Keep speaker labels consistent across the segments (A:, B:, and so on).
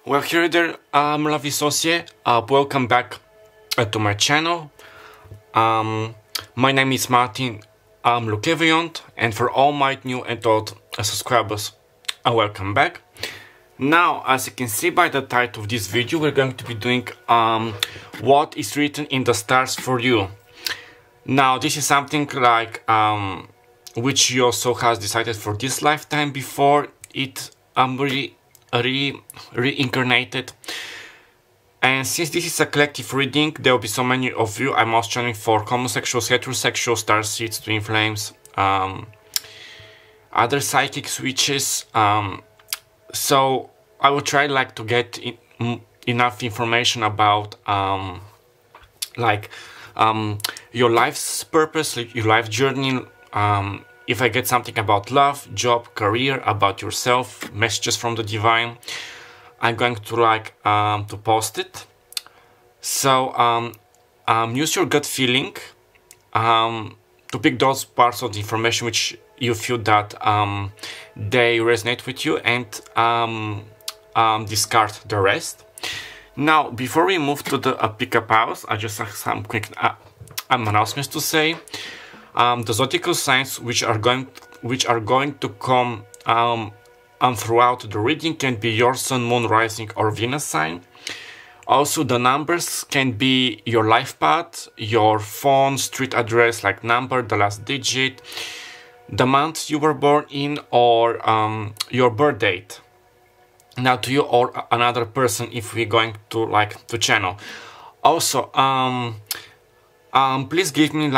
A: Well, here there, lovely associate. Welcome back to my channel. My name is Martin Lukeviont, and for all my new and old subscribers, welcome back. Now, as you can see by the title of this video, we're going to be doing what is written in the stars for you. Now, this is something like which you also has decided for this lifetime before it reincarnated. And since this is a collective reading, there will be so many of you. I'm also channeling for homosexuals, heterosexuals, starseeds, twin flames, other psychic switches. So I will try to get enough information about your life's purpose, your life journey. If I get something about love, job, career, about yourself, messages from the divine, I'm going to to post it. So use your gut feeling to pick those parts of the information which you feel that they resonate with you, and discard the rest. Now, before we move to the pickup house, I just have some quick announcements to say. The zodiacal signs which are going to come throughout the reading can be your sun, moon, rising, or Venus sign. Also, the numbers can be your life path, your phone, street address, like number, the last digit, the month you were born in, or your birth date. Now, to you or another person, if we're going to to channel. Also, please give me a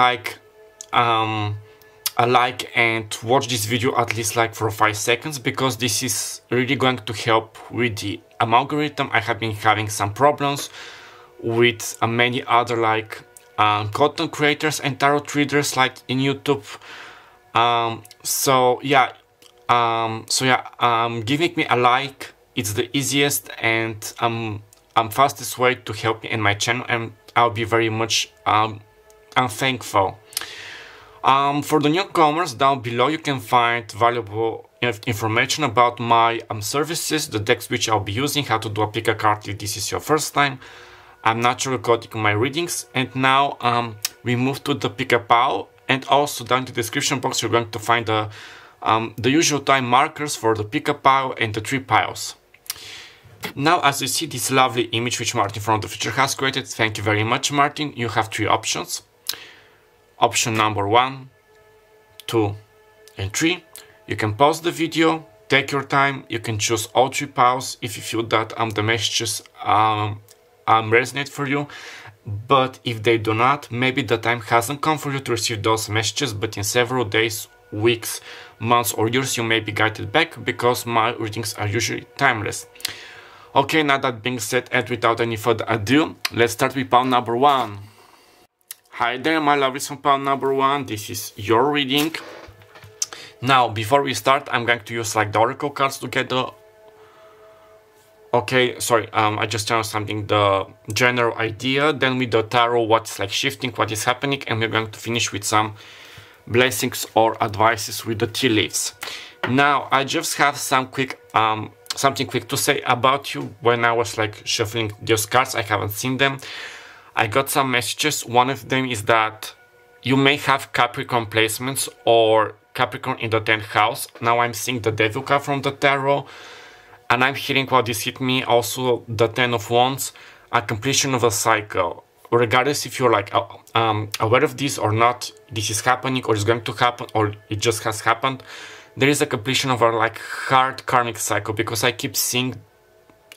A: like and watch this video at least for 5 seconds, because this is really going to help with the algorithm. I have been having some problems with many other content creators and tarot readers in YouTube. Giving me a like, it's the easiest and fastest way to help me in my channel, and I'll be very much thankful. For the newcomers, down below you can find valuable information about my services, the decks which I'll be using, how to do a pick a card if this is your first time. I'm naturally coding my readings, and now we move to the pick a pile, and also down in the description box you're going to find the usual time markers for the pick a pile and the 3 piles. Now, as you see this lovely image which Martin from the future has created, thank you very much, Martin. You have 3 options. Option number 1, 2, and 3. You can pause the video, take your time. You can choose all 3 piles if you feel that the messages resonate for you. But if they do not, maybe the time hasn't come for you to receive those messages, but in several days, weeks, months, or years you may be guided back, because my readings are usually timeless. Okay, now that being said, and without any further ado, let's start with pile number 1. Hi there, my lovelies from pile number 1. This is your reading. Now, before we start, I'm going to use the oracle cards to get the... Okay, sorry, I just changed something, the general idea. Then with the tarot, what's shifting, what is happening, and we're going to finish with some blessings or advices with the tea leaves. Now, I just have some quick, something quick to say about you. When I was shuffling those cards, I haven't seen them. I got some messages. One of them is that you may have Capricorn placements or Capricorn in the 10th house. Now I'm seeing the Devil card from the tarot, and I'm hearing what this hit me also the 10 of Wands, a completion of a cycle. Regardless if you're aware of this or not, this is happening or is going to happen or it just has happened. There is a completion of a hard karmic cycle, because I keep seeing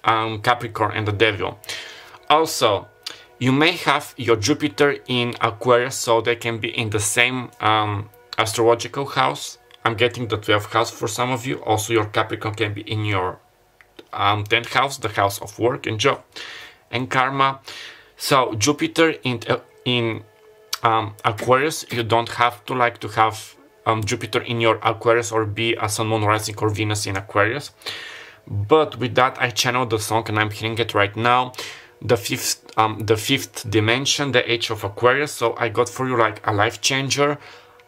A: Capricorn and the Devil. Also, you may have your Jupiter in Aquarius, so they can be in the same astrological house. I'm getting the 12th house for some of you. Also, your Capricorn can be in your 10th house, the house of work and job and karma. So Jupiter in Aquarius, you don't have to have Jupiter in your Aquarius or be a Sun, Moon, Rising, or Venus in Aquarius. But with that, I channeled the song and I'm hearing it right now. The fifth dimension, the age of Aquarius. So I got for you a life changer,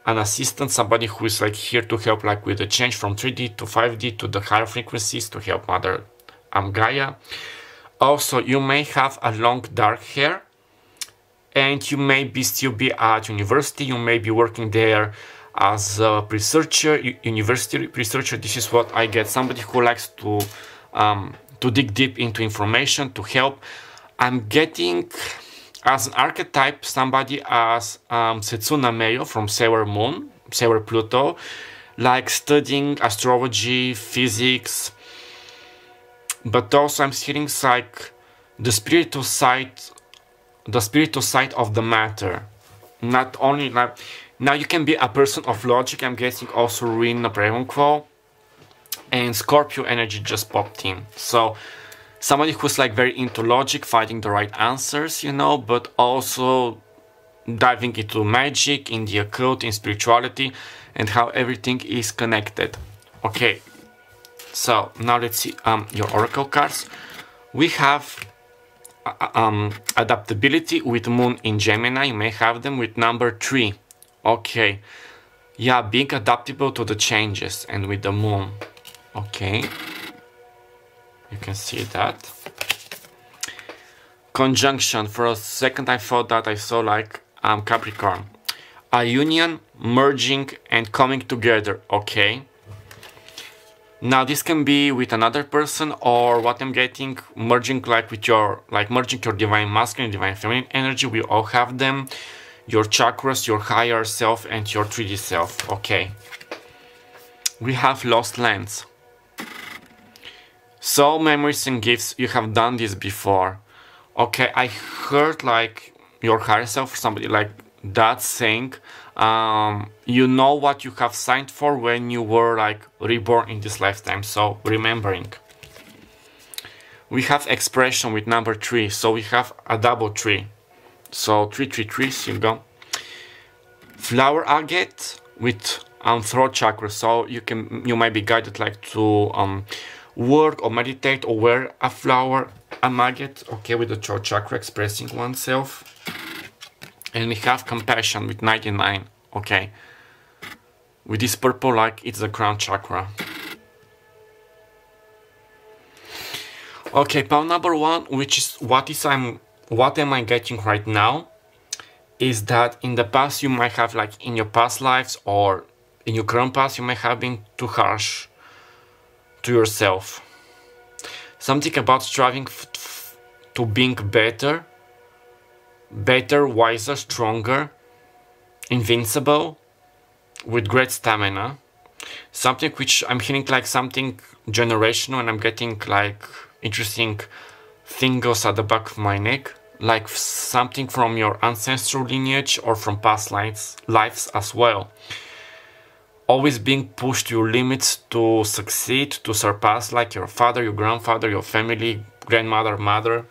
A: an assistant, somebody who is here to help with the change from 3D to 5D to the higher frequencies, to help Mother Gaia. Also, you may have a long dark hair, and you may still be at university. You may be working there as a researcher, university researcher. This is what I get. Somebody who likes to dig deep into information, to help. I'm getting, as an archetype, somebody as Setsuna Meio from Sailor Moon, Sailor Pluto, like studying astrology, physics, but also I'm hearing like the spiritual side of the matter. Not only like, now you can be a person of logic. I'm guessing also Rina Prevonkvo, and Scorpio energy just popped in. So somebody who's like very into logic, finding the right answers, you know, but also diving into magic, in the occult, in spirituality, and how everything is connected. Okay, so now let's see your oracle cards. We have adaptability with Moon in Gemini. You may have them with number 3. Okay, yeah, being adaptable to the changes, and with the Moon. Okay, you can see that. Conjunction. For a second I thought that I saw like Capricorn. A union, merging and coming together. Okay. Now this can be with another person, or what I'm getting, merging like with your, like merging your divine masculine, divine feminine energy. We all have them. Your chakras, your higher self, and your 3D self. Okay. We have lost lands. Soul memories and gifts. You have done this before. Okay, I heard like your higher self, or somebody like that saying, you know what you have signed for when you were like reborn in this lifetime. So remembering. We have expression with number 3. So we have a double 3. So 3, 3, 3, so you go. Flower agate with throat chakra. So you might be guided like to work or meditate or wear a flower, a maggot. Okay, with the throat chakra, expressing oneself. And we have compassion with 99. Okay, with this purple, like it's the crown chakra. Okay, pile number 1, which is what am I getting right now, is that in the past you might have, like in your past lives or in your current past, you might have been too harsh to yourself. Something about striving to being better, wiser, stronger, invincible, with great stamina. Something which I'm hearing like something generational, and I'm getting like interesting things at the back of my neck, like something from your ancestral lineage or from past lives as well. Always being pushed to your limits to succeed, to surpass, like your father, your grandfather, your family, grandmother, mother.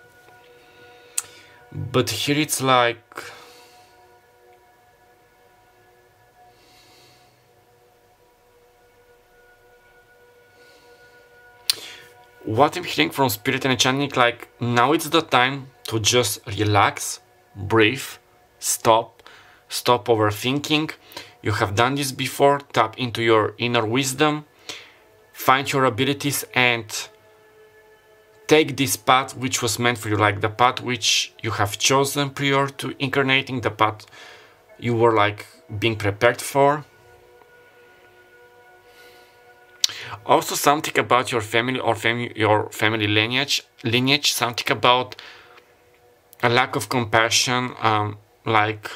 A: But here it's like what I'm hearing from spirit and channeling, like now it's the time to just relax, breathe, stop overthinking. You have done this before. Tap into your inner wisdom, find your abilities, and take this path which was meant for you, like the path which you have chosen prior to incarnating, the path you were like being prepared for. Also something about your family or your family lineage, something about a lack of compassion, like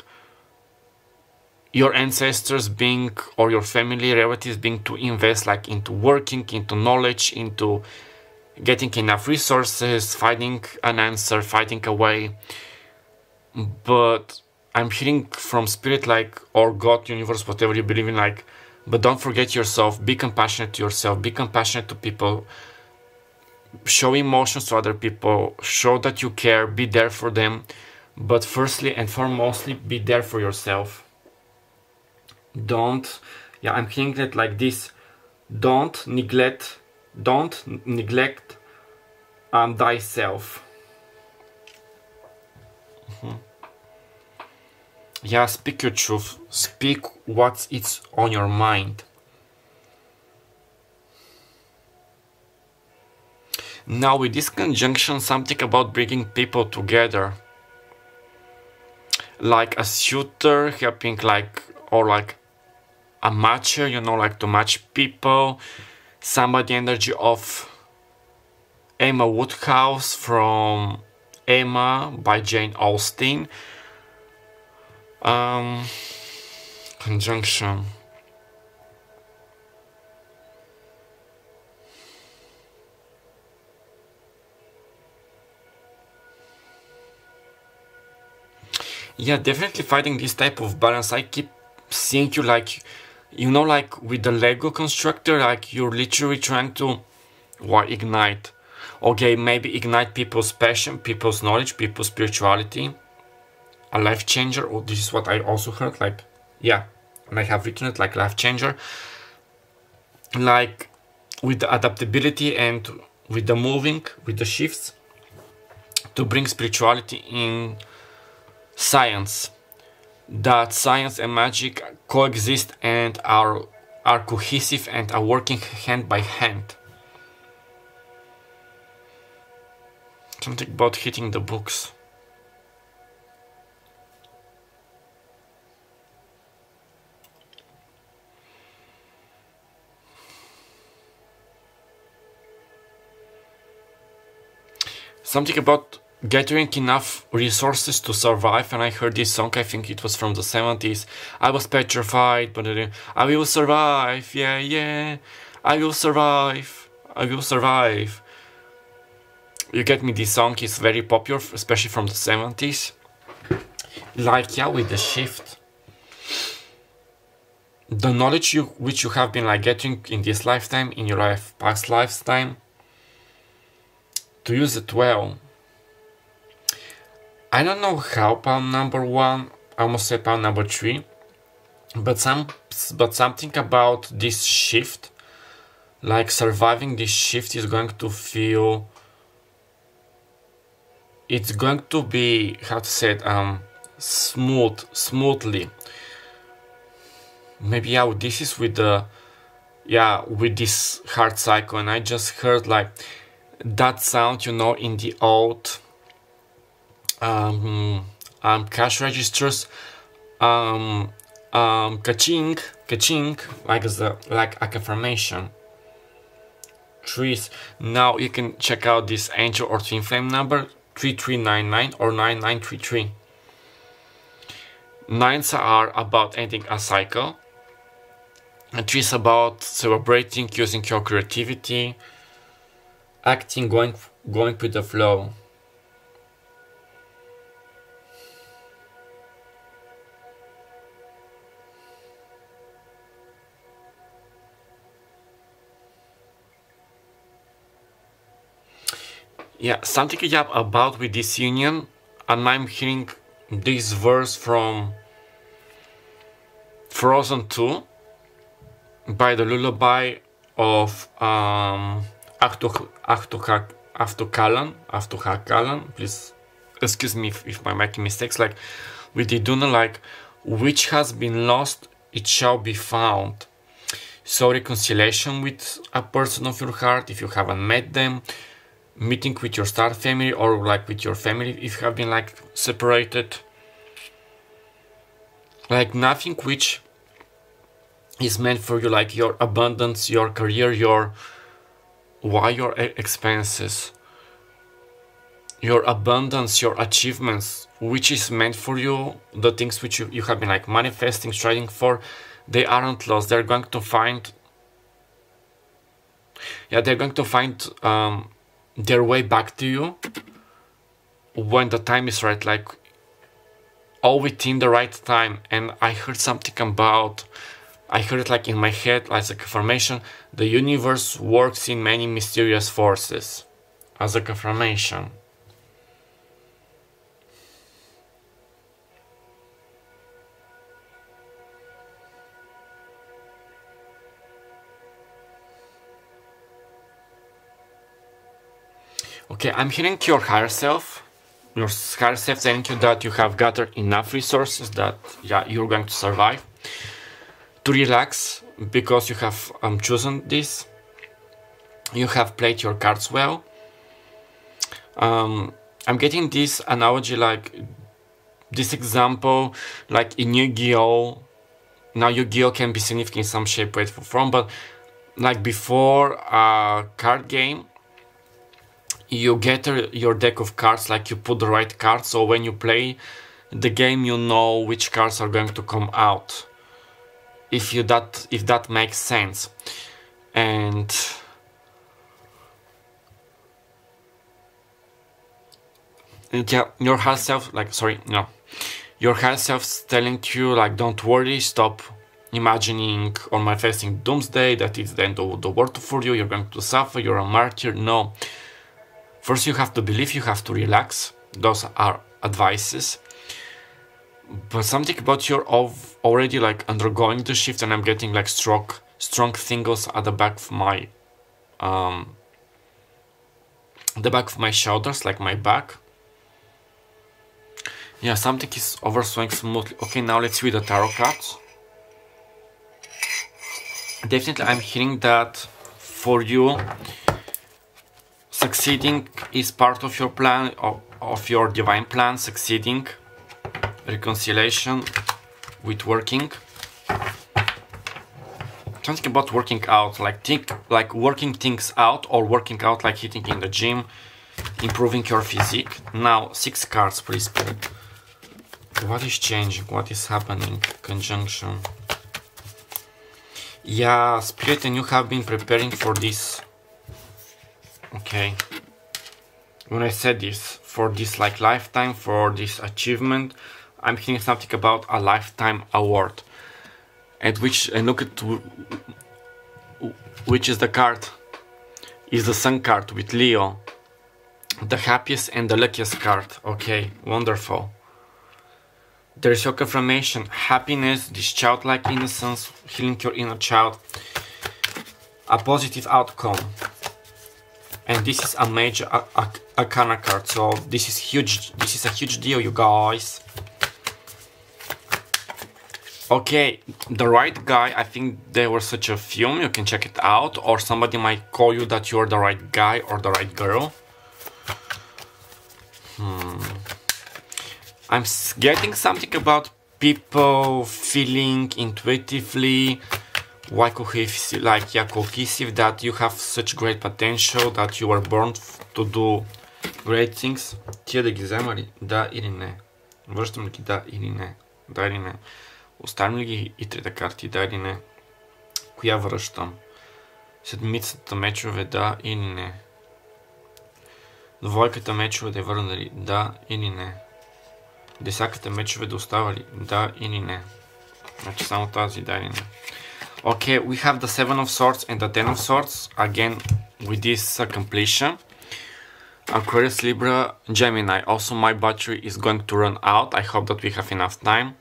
A: your ancestors being, or your family relatives being, to invest like into working, into knowledge, into getting enough resources, finding an answer, finding a way. But I'm hearing from spirit, like, or God, universe, whatever you believe in, like, but don't forget yourself, be compassionate to yourself, be compassionate to people, show emotions to other people, show that you care, be there for them, but firstly and foremostly, be there for yourself. Don't, yeah, I'm hearing that like this, don't neglect thyself. Yeah, speak your truth, speak what's on your mind. Now with this conjunction, something about bringing people together, like a suitor helping, like, or like a matcher, you know, like to match people. Somebody energy of Emma Woodhouse from Emma by Jane Austen. Conjunction. Yeah, definitely finding this type of balance. I keep seeing you like, you know, like with the Lego constructor, like you're literally trying to, what, ignite. Okay, maybe ignite people's passion, people's knowledge, people's spirituality. A life changer. Oh, this is what I also heard, like, yeah, and I have written it, like life changer. Like with the adaptability and with the moving, with the shifts, to bring spirituality in science, that science and magic coexist and are cohesive and are working hand by hand. Something about hitting the books. Something about gathering enough resources to survive. And I heard this song, I think it was from the 70s. I was petrified, but I will survive, yeah, yeah. I will survive, I will survive. You get me, this song is very popular, especially from the 70s. Like, yeah, with the shift. The knowledge which you have been like getting in this lifetime, in your past lifetime, to use it well. I don't know how palm number 1, I almost said palm number 3, but something about this shift, like surviving this shift is going to feel, it's going to be, how to say it, smoothly. Maybe, yeah, this is with the, yeah, with this heart cycle, and I just heard like that sound, you know, in the old cash registers, ka-ching, ka-ching, like a confirmation. Trees. Now you can check out this angel or twin flame number 3399 or 9933. Nines are about ending a cycle, and 3 is about celebrating, using your creativity, acting, going with the flow. Yeah, something you have about with this union, and I'm hearing this verse from Frozen 2 by the lullaby of Aftokalan. Please excuse me if I'm making mistakes. Like with the Duna, like, which has been lost, it shall be found. So reconciliation with a person of your heart, if you haven't met them, meeting with your star family, or like with your family if you have been like separated. Like nothing which is meant for you, like your abundance, your career, your expenses, your abundance, your achievements, which is meant for you, the things which you have been like manifesting, striving for, they aren't lost. They're going to find, yeah, they're going to find their way back to you when the time is right, like all within the right time. And I heard something about, I heard it like in my head as a confirmation, the universe works in many mysterious forces, as a confirmation. Okay, I'm hearing your higher self. Your higher self telling you that you have gathered enough resources that, yeah, you're going to survive. To relax, because you have chosen this. You have played your cards well. I'm getting this analogy, like this example, like in Yu-Gi-Oh. Now Yu-Gi-Oh can be significant in some shape, way, or form, but like before a card game, you get your deck of cards, like you put the right cards, so when you play the game, you know which cards are going to come out, if that makes sense. And yeah, your higher self, like, sorry, no, your higher self's telling you, like, don't worry, stop imagining or manifesting doomsday, that it's the end of the world for you, you're going to suffer, you're a martyr. No. First you have to believe, you have to relax. Those are advices. But something about you're already like undergoing the shift, and I'm getting like strong tingles at the back of my shoulders, like my back. Yeah, something is overflowing smoothly. Okay, now let's read the tarot cards. Definitely I'm hearing that for you, succeeding is part of your plan, of your divine plan, succeeding, reconciliation with working. Something about working out, like working things out, or working out like hitting in the gym, improving your physique. Now 6 cards, please, Spirit. What is changing? What is happening? Conjunction. Yeah, Spirit, and you have been preparing for this. Okay. When I said this, for this like lifetime, for this achievement, I'm hearing something about a lifetime award. And look at which is the card. Is the Sun card with Leo. The happiest and the luckiest card. Okay, wonderful. There is your confirmation. Happiness, this childlike innocence, healing your inner child. A positive outcome. And this is a major arcana card. So this is huge. This is a huge deal, you guys. Okay, the right guy, I think there was such a film, you can check it out, or somebody might call you that you're the right guy or the right girl. I'm getting something about people feeling intuitively, like cohesive, that you have such great potential, that you were born to do great things. Тия да ги взема ли? Да или не? Връщам ли ги? Да или не? Да или не? Оставим ли ги и трите карти? Да или не? Коя връщам? Седмицата мечове? Да или не? Двойката мечове да върна ли? Да или не? Десятката мечове да остава ли? Да или не? Значи само тази, да или не? Okay, we have the 7 of Swords and the 10 of Swords. Again, with this completion. Aquarius, Libra, Gemini. Also, my battery is going to run out. I hope that we have enough time.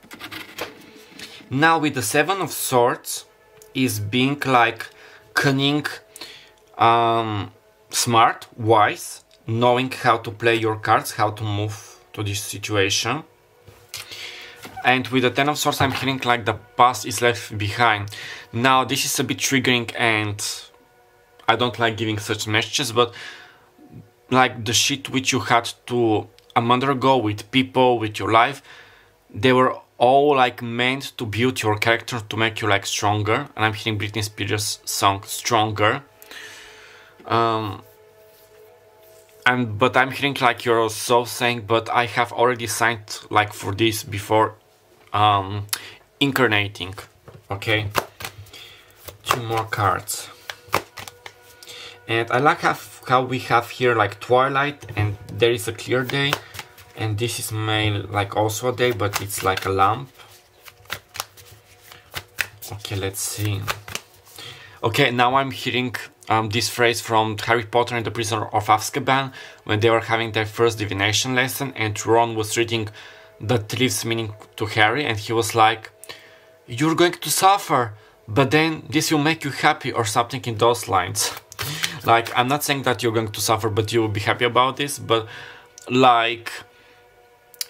A: Now, with the 7 of Swords, is being like cunning, smart, wise, knowing how to play your cards, how to move to this situation. And with the 10 of Swords, I'm hearing like the past is left behind. Now, this is a bit triggering, and I don't like giving such messages, but like the shit which you had to a month ago with people, with your life, they were all like meant to build your character, to make you like stronger. And I'm hearing Britney Spears' song Stronger. But I'm hearing like you're so saying, but I have already signed like for this before incarnating. Okay, 2 more cards. And I like how we have here like twilight, and there is a clear day, and this is like also a day, but it's like a lamp. Okay, let's see. Okay, now I'm hearing this phrase from Harry Potter and the Prisoner of Azkaban, when they were having their first divination lesson, and Ron was reading the thieves' meaning to Harry, and he was like, "You're going to suffer, but then this will make you happy," or something in those lines. Like, I'm not saying that you're going to suffer, but you will be happy about this, but like,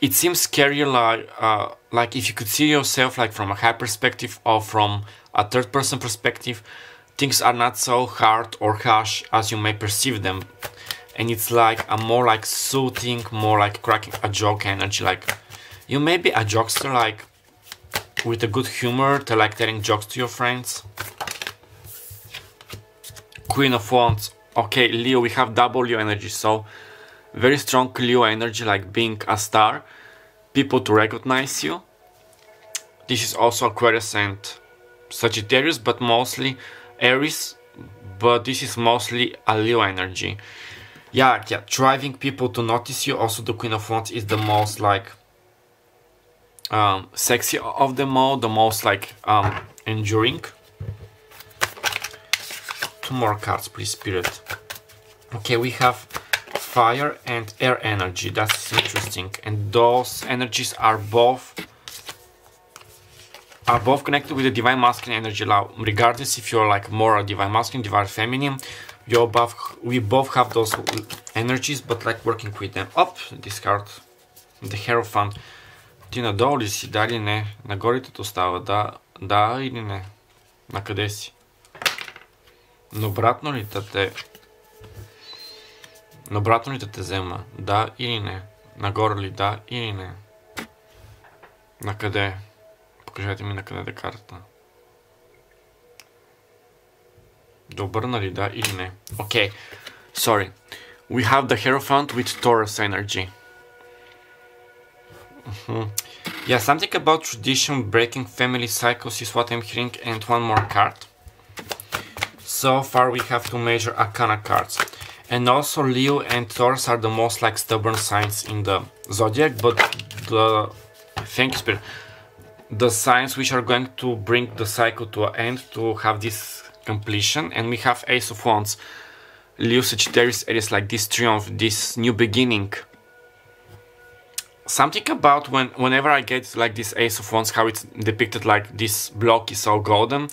A: it seems scary, like if you could see yourself like from a high perspective or from a third person perspective, things are not so hard or harsh as you may perceive them. and it's like a more like soothing, more like cracking a joke energy. Like you may be a jokester, like with a good humor, to like telling jokes to your friends. Queen of Wands. Okay, Leo, we have double Leo energy, so very strong Leo energy, like being a star, people to recognize you. This is also Aquarius and Sagittarius, but mostly Aries, but this is mostly a Leo energy. Yeah, driving people to notice you. Also the Queen of Wands is the most like sexy of them all, the most like enduring. Two more cards, please, Spirit. Okay, we have fire and air energy. That's interesting, and those energies are both connected with the divine masculine energy. Now, regardless if you're like more a divine masculine, divine feminine, we both have those energies, but like working with them. This card, the Hierophant. Ти надолу ли си, да или не? Нагоре те остава, да или не? На къде си? Обратно ли те взема? Да или не? Нагоре ли, да или не? На къде? Покажете ми на къде е картата. Да обърна ли, да или не? Okay, sorry. We have the Hierophant with Taurus energy. Yeah, something about tradition, breaking family cycles is what I'm hearing, and one more card. So far we have two major arcana cards. And also Leo and Taurus are the most like stubborn signs in the zodiac, but thank you, Spirit, the signs which are going to bring the cycle to an end, to have this completion. And we have Ace of Wands, Leo, Sagittarius, Aries, like this triumph, this new beginning. Something about whenever I get like this Ace of Wands, how it's depicted, like this block is all golden,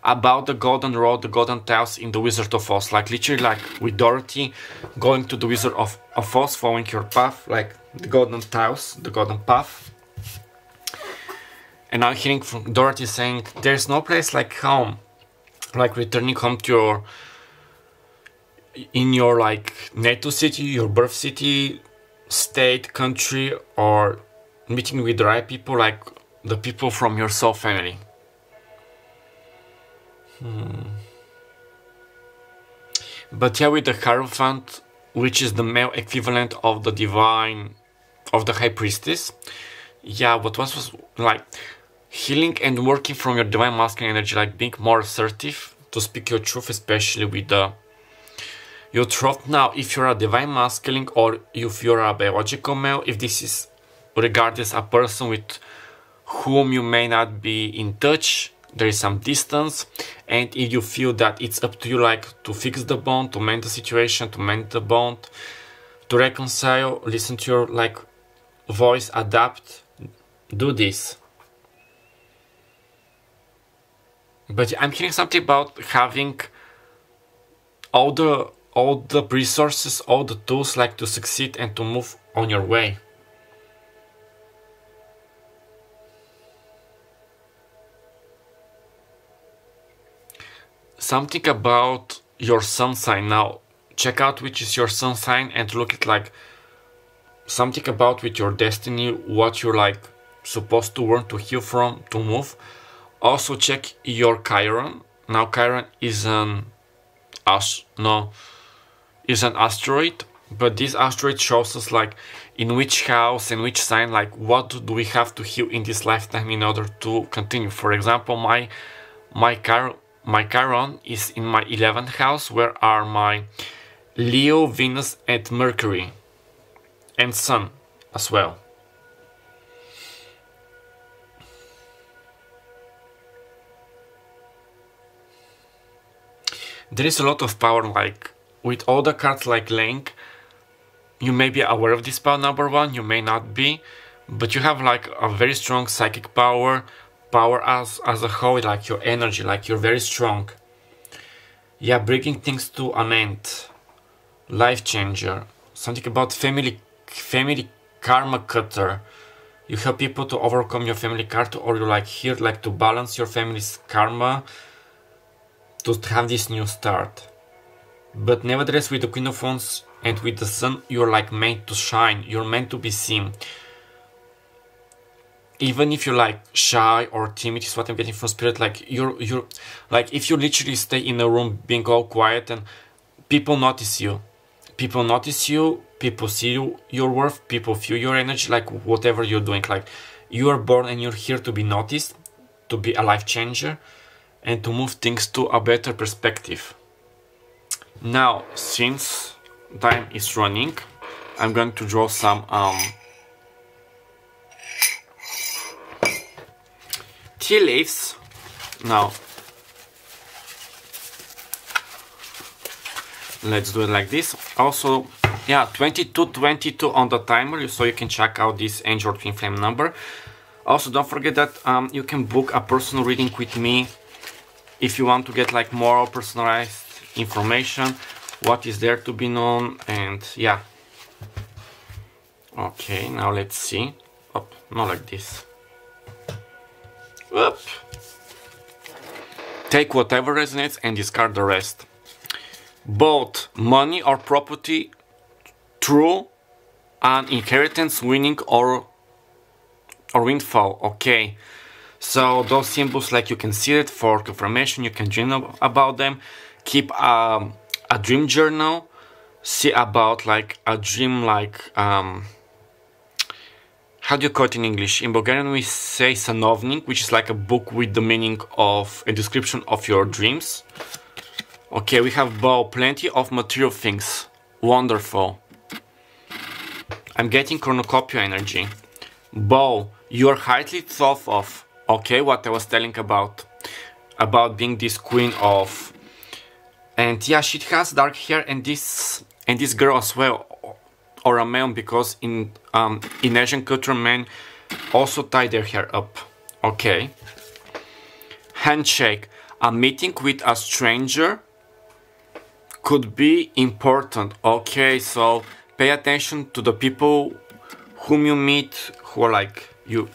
A: about the golden road, the golden tiles in the Wizard of Oz, like literally like with Dorothy going to the Wizard of Oz, following your path, like the golden tiles, the golden path. And I'm hearing from Dorothy saying, there's no place like home, like returning home to in your like natal city, your birth city, state, country, or meeting with the right people, like the people from your soul family. But yeah, with the Hierophant, which is the male equivalent of the divine, of the High Priestess, yeah, what was like healing and working from your divine masculine energy, like being more assertive to speak your truth, especially with your truth. Now, if you're a divine masculine or if you're a biological male, if this is regarded as a person with whom you may not be in touch, there is some distance, and if you feel that it's up to you, like to fix the bond, to mend the situation, to mend the bond, to reconcile, listen to your like voice, adapt, do this. But I'm hearing something about having all the resources, all the tools, like to succeed and to move on your way. Something about your sun sign. Now, check out which is your sun sign and look at like something about with your destiny, what you're like supposed to learn, to heal from, to move. Also check your Chiron. Now Chiron is an asteroid, but this asteroid shows us like in which house and which sign, like what do we have to heal in this lifetime in order to continue. For example, my Chiron is in my 11th house, where are my Leo, Venus and Mercury, and Sun as well. There is a lot of power, like with all the cards like laying. You may be aware of this power, number one, you may not be, but you have like a very strong psychic power as a whole, like your energy, like you're very strong. Yeah, bringing things to an end, life changer. Something about family karma cutter. You help people to overcome your family karma, or you like here like to balance your family's karma, to have this new start. But nevertheless, with the Queen of Wands and with the sun you're like meant to shine, you're meant to be seen. Even if you're like shy or timid, is what I'm getting from spirit, like you're like, if you literally stay in a room being all quiet, and people notice you, people see your worth, people feel your energy, like whatever you're doing, like you are born and you're here to be noticed, to be a life changer, and to move things to a better perspective. Now, since time is running, I'm going to draw some tea leaves. Now, let's do it like this. Also, yeah, 2222 on the timer, so you can check out this angel twin flame number. Also, don't forget that you can book a personal reading with me if you want to get like more personalized information, what is there to be known, and yeah. Okay, now let's see. Oh, not like this. Whoop. Take whatever resonates and discard the rest. Both money or property, true, an inheritance, winning or windfall. Okay, so those symbols, like you can see it for confirmation, you can dream about them. Keep a dream journal, see about like a dream, like how do you call it in English? In Bulgarian we say sanovnik, which is like a book with the meaning of a description of your dreams. Okay, we have bow, plenty of material things, wonderful. I'm getting cornucopia energy. Bow, you're highly thought of. Okay, what I was telling about being this queen of, and yeah, she has dark hair, and this girl as well, or a man, because in Asian culture men also tie their hair up. Okay. Handshake, a meeting with a stranger could be important. Okay, so pay attention to the people whom you meet, who are like you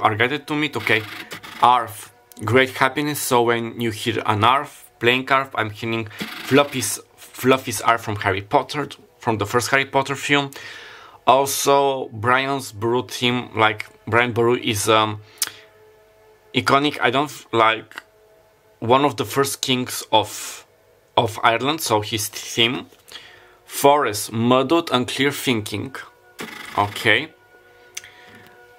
A: are guided to meet. Okay. Arf, great happiness. So when you hear an arf, playing arf, I'm hearing Fluffy's arf from Harry Potter, from the first Harry Potter film. Also, Brian's Baru theme, like Brian Baru is iconic. I don't like one of the first kings of Ireland, so his theme. Forest, muddled, unclear thinking. Okay.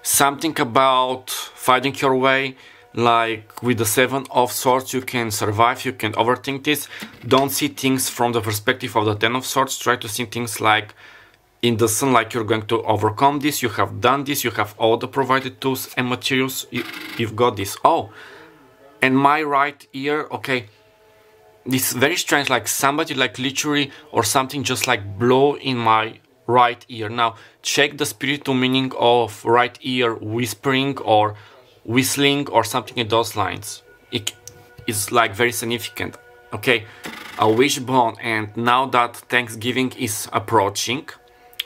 A: Something about finding your way, like with the Seven of Swords, you can survive, you can overthink this. Don't see things from the perspective of the Ten of Swords. Try to see things like in the sun, like you're going to overcome this, you have done this, you have all the provided tools and materials, you've got this. Oh, and my right ear, okay, this is very strange, like somebody like literally or something just like blow in my right ear. Now check the spiritual meaning of right ear whispering or whistling or something in those lines. It is like very significant. Okay, a wishbone, and now that Thanksgiving is approaching,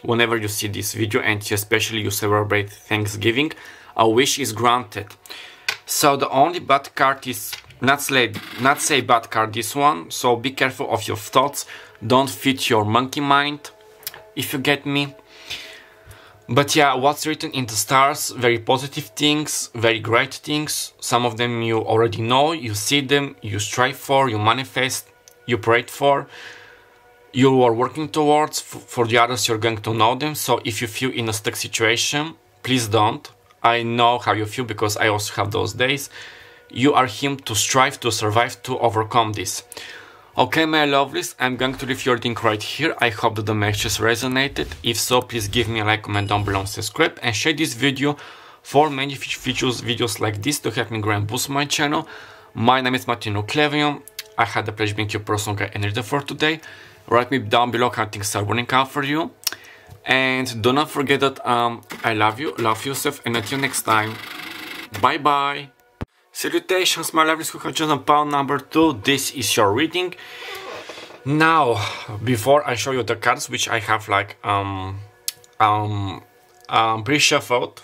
A: whenever you see this video and especially you celebrate Thanksgiving, a wish is granted. So the only bad card is not say bad card, this one, so be careful of your thoughts, don't feed your monkey mind, if you get me. But yeah, what's written in the stars, very positive things, very great things. Some of them you already know, you see them, you strive for, you manifest, you prayed for, you are working towards. For the others, you're going to know them. So if you feel in a stuck situation, please don't. I know how you feel because I also have those days. You are here to strive, to survive, to overcome this. Okay, my lovelies, I'm going to leave your link right here. I hope that the messages resonated. If so, please give me a like, comment down below, subscribe, and share this video for many videos like this to help me grow and boost my channel. My name is Martin Clevion. I had the pleasure being your personal guide and reader for today. Write me down below how things are working out for you. And do not forget that I love you, love yourself, and until next time, bye bye. Salutations, my lovelies who have just on pound number 2. This is your reading. Now, before I show you the cards, which I have like pre-shuffled,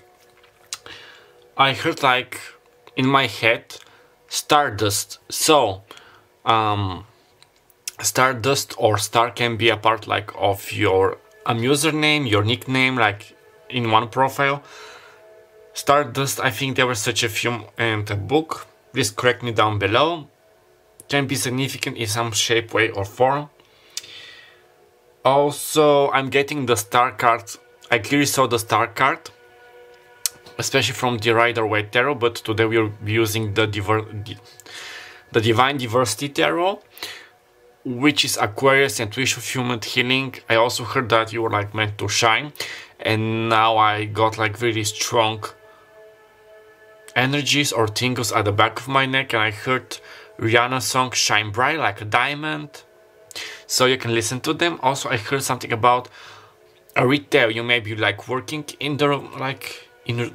A: I heard like in my head Stardust. So Stardust or star can be a part like of your username, your nickname, like in one profile. Stardust, I think there was such a film and a book. Please correct me down below. Can be significant in some shape, way or form. Also, I'm getting the star card. I clearly saw the star card, especially from the Rider-Waite Tarot, but today we'll be using the Divine Diversity Tarot, which is Aquarius and Wish of Human Healing. I also heard that you were like meant to shine, and now I got like really strong energies or tingles at the back of my neck, and I heard Rihanna's song Shine Bright Like a Diamond, so you can listen to them. Also, I heard something about a retail. You may be like working in the like in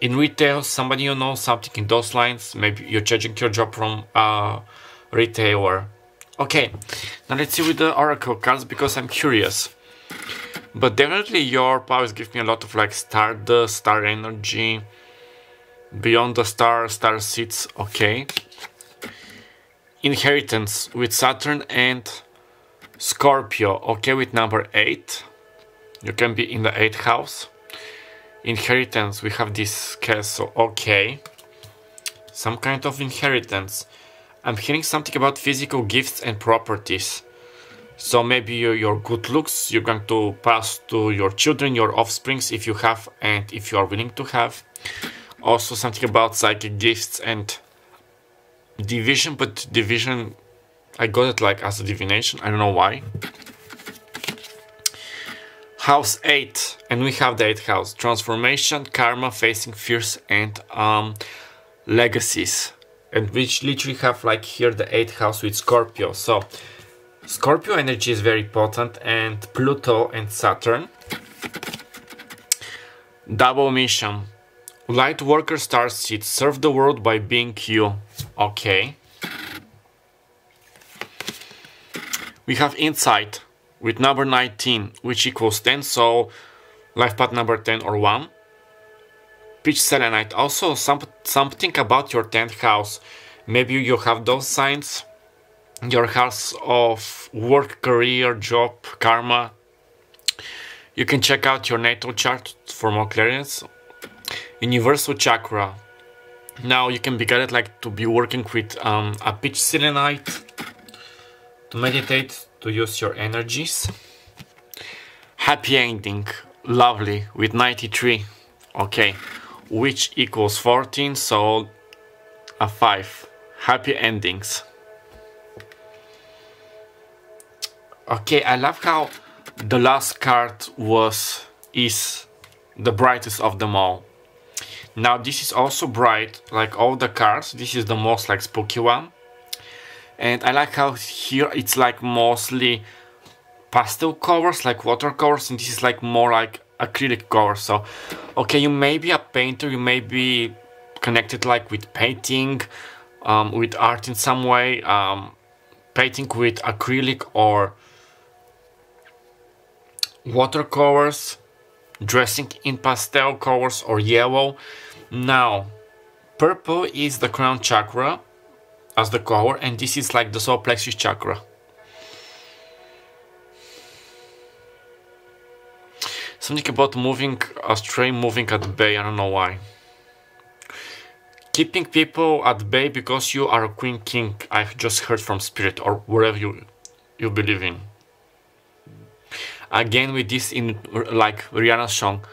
A: retail, somebody you know, something in those lines. Maybe you're changing your job from a retailer. Okay, now let's see with the oracle cards, because I'm curious. But definitely your powers give me a lot of like stardust, star energy, beyond the star, star seeds. Okay. Inheritance with Saturn and Scorpio. Okay, with number 8. You can be in the 8th house. Inheritance, we have this castle. Okay. Some kind of inheritance. I'm hearing something about physical gifts and properties. So maybe your good looks you're going to pass to your children, your offsprings, if you have and if you are willing to have. Also something about psychic gifts and division, but division, I got it like as a divination. I don't know why. House 8, and we have the 8th house. Transformation, karma, facing fears, and legacies. And which literally have like here the 8th house with Scorpio. So Scorpio energy is very potent, and Pluto and Saturn. Double mission. Light worker starseed. Serve the world by being you. Okay. We have insight with number 19, which equals 10. So life path number 10 or 1. Pitch selenite. Also something about your 10th house. Maybe you have those signs. Your house of work, career, job, karma. You can check out your natal chart for more clearance. Universal chakra. Now you can be guided like to be working with a pitch selenite, to meditate, to use your energies. Happy ending. Lovely with 93. Okay. Which equals 14, so a 5. Happy endings. Okay, I love how the last card is the brightest of them all. Now this is also bright, like all the cards. This is the most like spooky one. And I like how here it's like mostly pastel colors, like watercolors, and this is like more like acrylic colors. So okay, you may be a painter, you may be connected like with painting, with art in some way, painting with acrylic or watercolors, dressing in pastel colors or yellow. Now purple is the crown chakra as the color, and this is like the solar plexus chakra. Something about moving astray, moving at bay, I don't know why. Keeping people at bay because you are a queen king, I've just heard from spirit or wherever you believe in. Again with this in like Rihanna's song,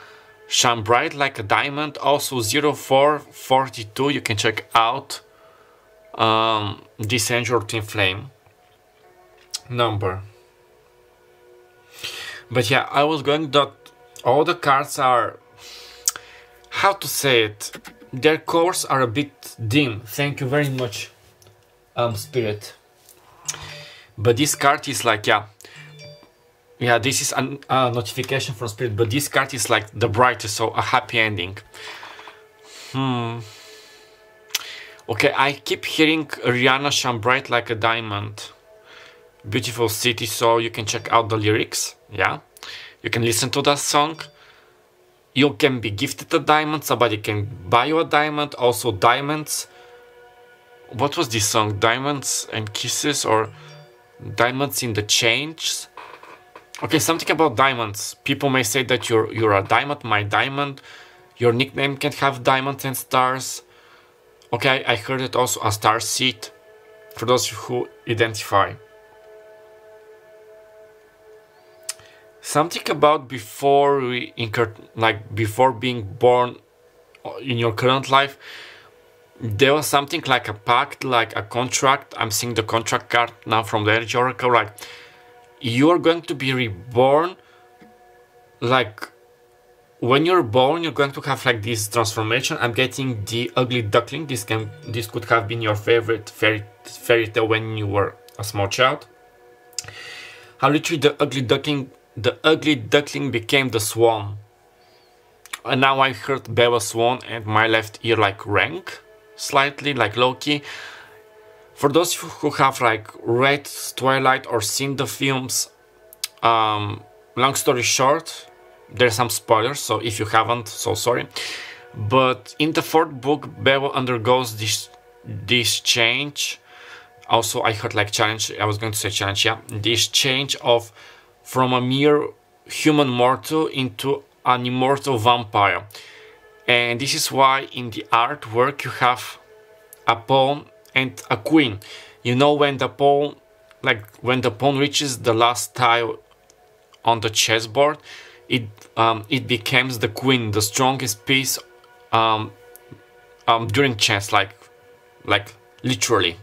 A: Shine Bright Like a Diamond. Also 0442, you can check out this angel twin flame number. But yeah, I was going that all the cards are, how to say it, their colors are a bit dim. Thank you very much, spirit. But this card is like, yeah, this is a notification from spirit, but this card is like the brightest, so a happy ending. Okay, I keep hearing Rihanna Shine Bright Like a Diamond. Beautiful city, so you can check out the lyrics. Yeah, you can listen to that song. You can be gifted a diamond, somebody can buy you a diamond. Also diamonds. What was this song? Diamonds and Kisses, or Diamonds in the change. Okay, something about diamonds. People may say that you're a diamond, my diamond. Your nickname can have diamonds and stars. Okay, I heard it also a starseed, for those who identify. Something about before before being born in your current life, there was something like a pact, like a contract. I'm seeing the contract card now from the Energy Oracle. Like, you are going to be reborn. Like, when you're born, you're going to have like this transformation. I'm getting the ugly duckling. This could have been your favorite fairy tale when you were a small child. How literally the ugly duckling became the swan. And now I heard Bella Swan and my left ear like rang slightly, like low-key. For those who have like read Twilight or seen the films, long story short, there's some spoilers, so if you haven't, so sorry. But in the fourth book, Bella undergoes this change. Also, I heard like challenge. I was going to say challenge, yeah. This change of from a mere human mortal into an immortal vampire. And this is why in the artwork you have a pawn and a queen. You know, when the pawn, reaches the last tile on the chessboard, it becomes the queen, the strongest piece during chess, like literally.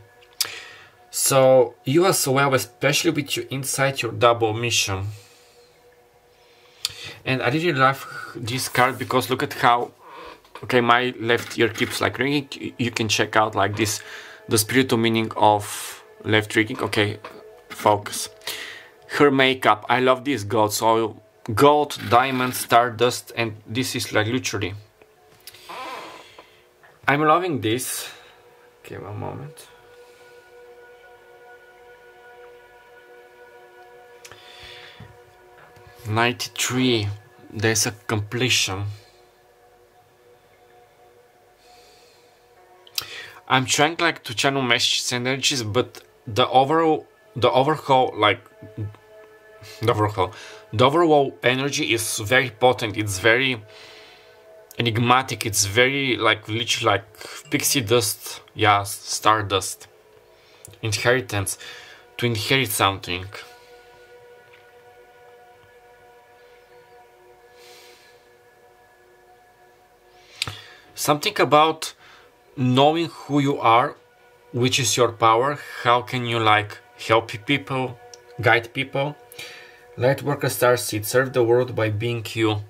A: So you as well, especially with your inside your double mission. And I really love this card because look at how, okay, my left ear keeps like ringing. You can check out like this, the spiritual meaning of left ringing. Okay, focus. Her makeup, I love this gold. So gold, diamond, stardust, and this is like literally. I'm loving this. Okay, one moment. '93. There's a completion. I'm trying like to channel messages and energies, but the overall energy is very potent. It's very enigmatic. It's very like literally like pixie dust. Yeah, stardust. Inheritance. To inherit something. Something about knowing who you are, which is your power. How can you like help people, guide people? Light worker starseed, serve the world by being you.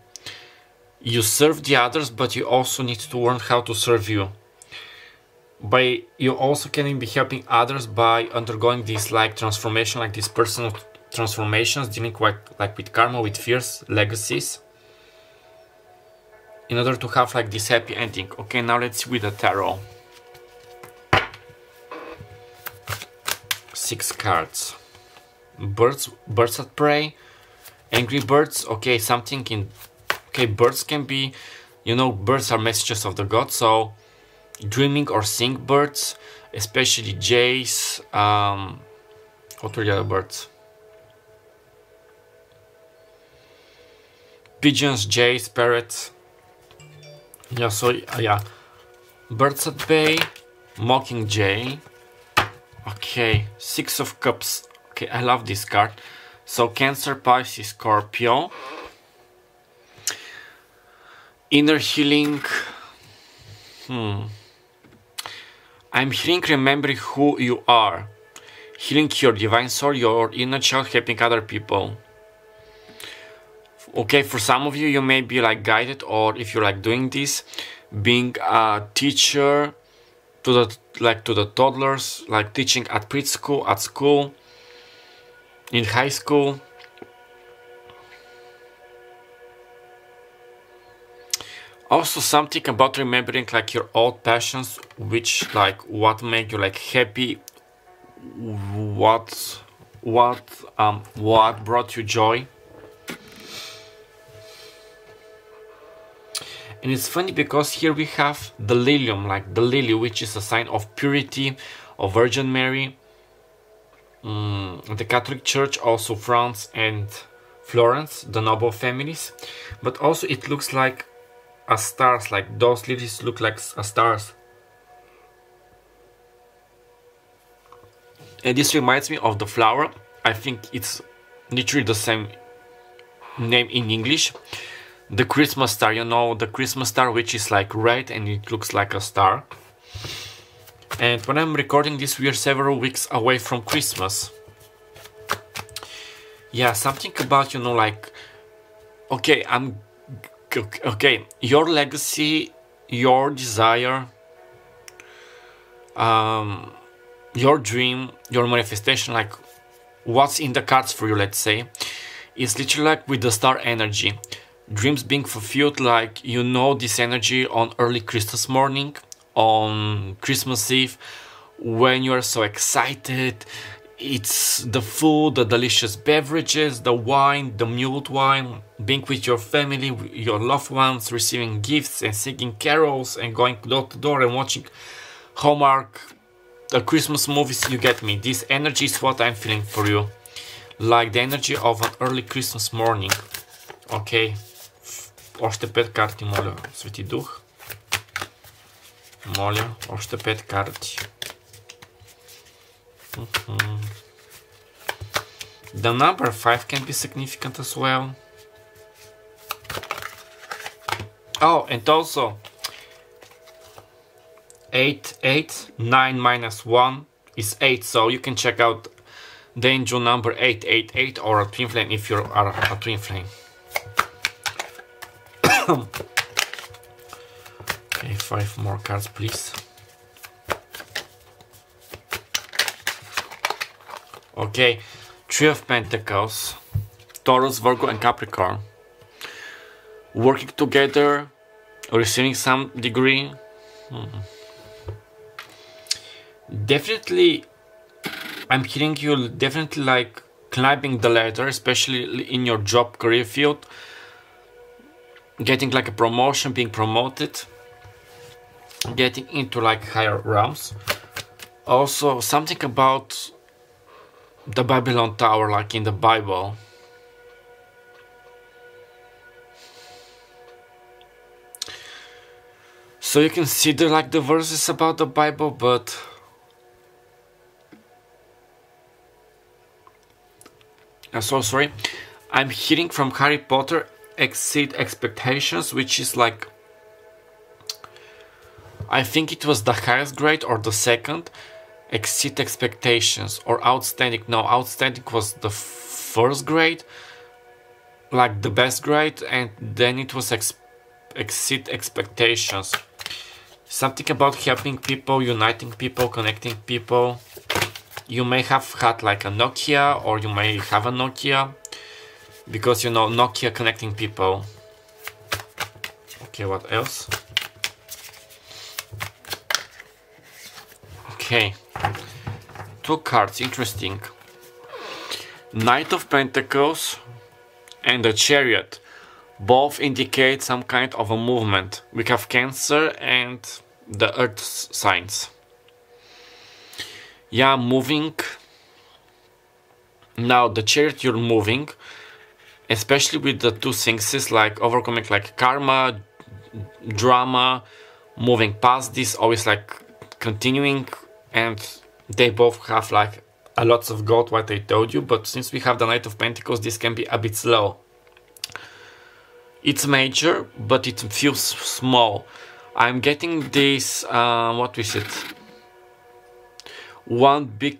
A: You serve the others, but you also need to learn how to serve you. You also can be helping others by undergoing this like transformation, like these personal transformations, dealing quite like with karma, with fears, legacies, in order to have like this happy ending. Okay, now let's see with the tarot. 6 cards. Birds at prey, angry birds. Okay, something in. Okay, birds can be, you know, birds are messages of the gods. So dreaming or seeing birds, especially jays. What were the other birds? Pigeons, jays, parrots. Yeah, so yeah, birds at bay, mockingjay. Okay, 6 of cups. Okay, I love this card. So Cancer, Pisces, Scorpio. Inner healing. I'm healing, remembering who you are. Healing your divine soul, your inner child, helping other people. Okay, for some of you, you may be like guided, or if you're like doing this, being a teacher to the toddlers, like teaching at preschool, at school, in high school. Also something about remembering like your old passions, which like what make you like happy, what brought you joy. And it's funny because here we have the lilium, like the lily, which is a sign of purity, of Virgin Mary. the Catholic Church, also France and Florence, the noble families, but also it looks like a stars, like those lilies look like a stars. And this reminds me of the flower. I think it's literally the same name in English. The Christmas star, you know, the Christmas star, which is like red and it looks like a star. And when I'm recording this, we are several weeks away from Christmas. Yeah, something about, you know, like, okay, your legacy, your desire, your dream, your manifestation, like what's in the cards for you, let's say, is literally like with the star energy. Dreams being fulfilled, like, you know, this energy on early Christmas morning, on Christmas Eve, when you are so excited. It's the food, the delicious beverages, the wine, the mulled wine, being with your family, your loved ones, receiving gifts and singing carols and going door to door and watching Hallmark Christmas movies. You get me. This energy is what I'm feeling for you. Like the energy of an early Christmas morning. Ok. Още 5 карти, моля, Свети Дух. Моля, още 5 карти. The number 5 can be significant as well. Oh, and also 9 minus 1 is 8, so you can check out the angel number 888 or a twin flame if you are a twin flame. Okay, 5 more cards, please. Okay, 3 of Pentacles, Taurus, Virgo and Capricorn. Working together, receiving some degree. Definitely, I'm hearing you definitely like climbing the ladder, especially in your job career field. Getting like a promotion, being promoted. Getting into like higher realms. Also, something about the Babylon Tower, like in the Bible. So you can see the verses about the Bible, but I'm so sorry. I'm hearing from Harry Potter exceed expectations, which is like, I think it was the highest grade or the second. Exceed expectations or outstanding. No, outstanding was the first grade, like the best grade, and then it was exceed expectations. Something about helping people, uniting people, connecting people. You may have had like a Nokia, or you may have a Nokia, because you know, Nokia connecting people. Okay, what else? Okay, 2 cards, interesting. Knight of Pentacles and the Chariot. Both indicate some kind of a movement. We have Cancer and the Earth signs. Yeah, moving. Now the Chariot, you're moving, especially with the 2 things, like overcoming like karma, drama, moving past this, always like continuing. And they both have like a lots of gold, what I told you, but since we have the Knight of Pentacles, this can be a bit slow. It's major, but it feels small. I'm getting this, what is it? One big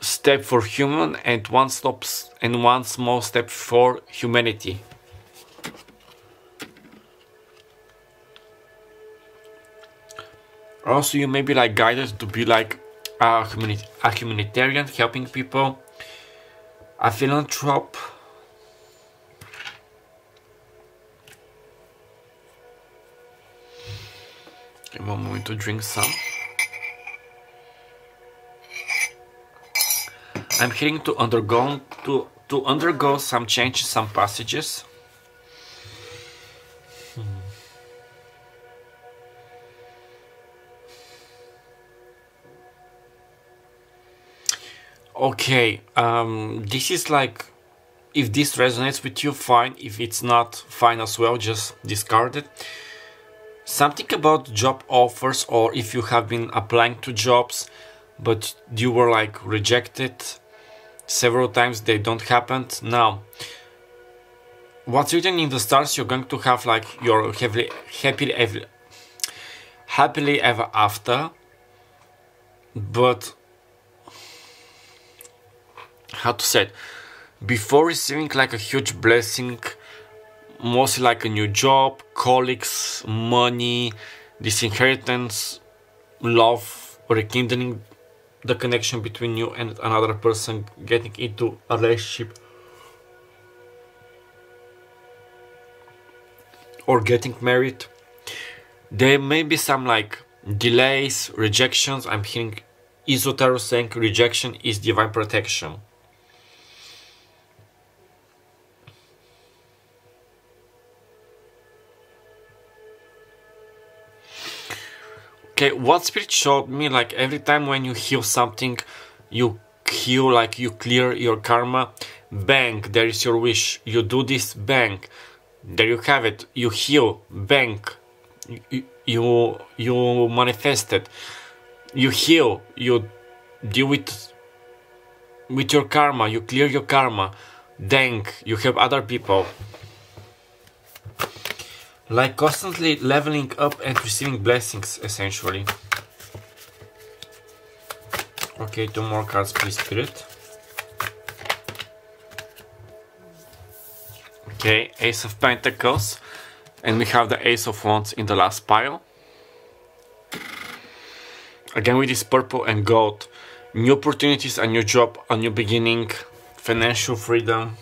A: step for human and one small step for humanity. Also, you may be like guided to be like a humanitarian, helping people, a philanthrop. Okay, one moment to drink some. I'm hearing to undergo some changes, some passages. Okay, this is like, if this resonates with you, fine. If it's not, fine as well, just discard it. Something about job offers, or if you have been applying to jobs but you were like rejected several times, they don't happen. Now, what's written in the stars, you're going to have like your happily ever after, but how to say it, before receiving like a huge blessing, mostly like a new job, colleagues, money, this inheritance, love, rekindling the connection between you and another person, getting into a relationship, or getting married. There may be some like delays, rejections. I'm hearing Isotaro saying rejection is divine protection. Okay, what Spirit showed me, like every time when you heal something, you heal, like you clear your karma, bang, there is your wish. You do this, bang, there you have it. You heal, bang, you manifest it. You heal, you deal with your karma, you clear your karma, dang, you help other people. Like constantly leveling up and receiving blessings, essentially. Okay, 2 more cards, please, Spirit. Okay, Ace of Pentacles. And we have the Ace of Wands in the last pile. Again with this purple and gold. New opportunities, a new job, a new beginning, financial freedom.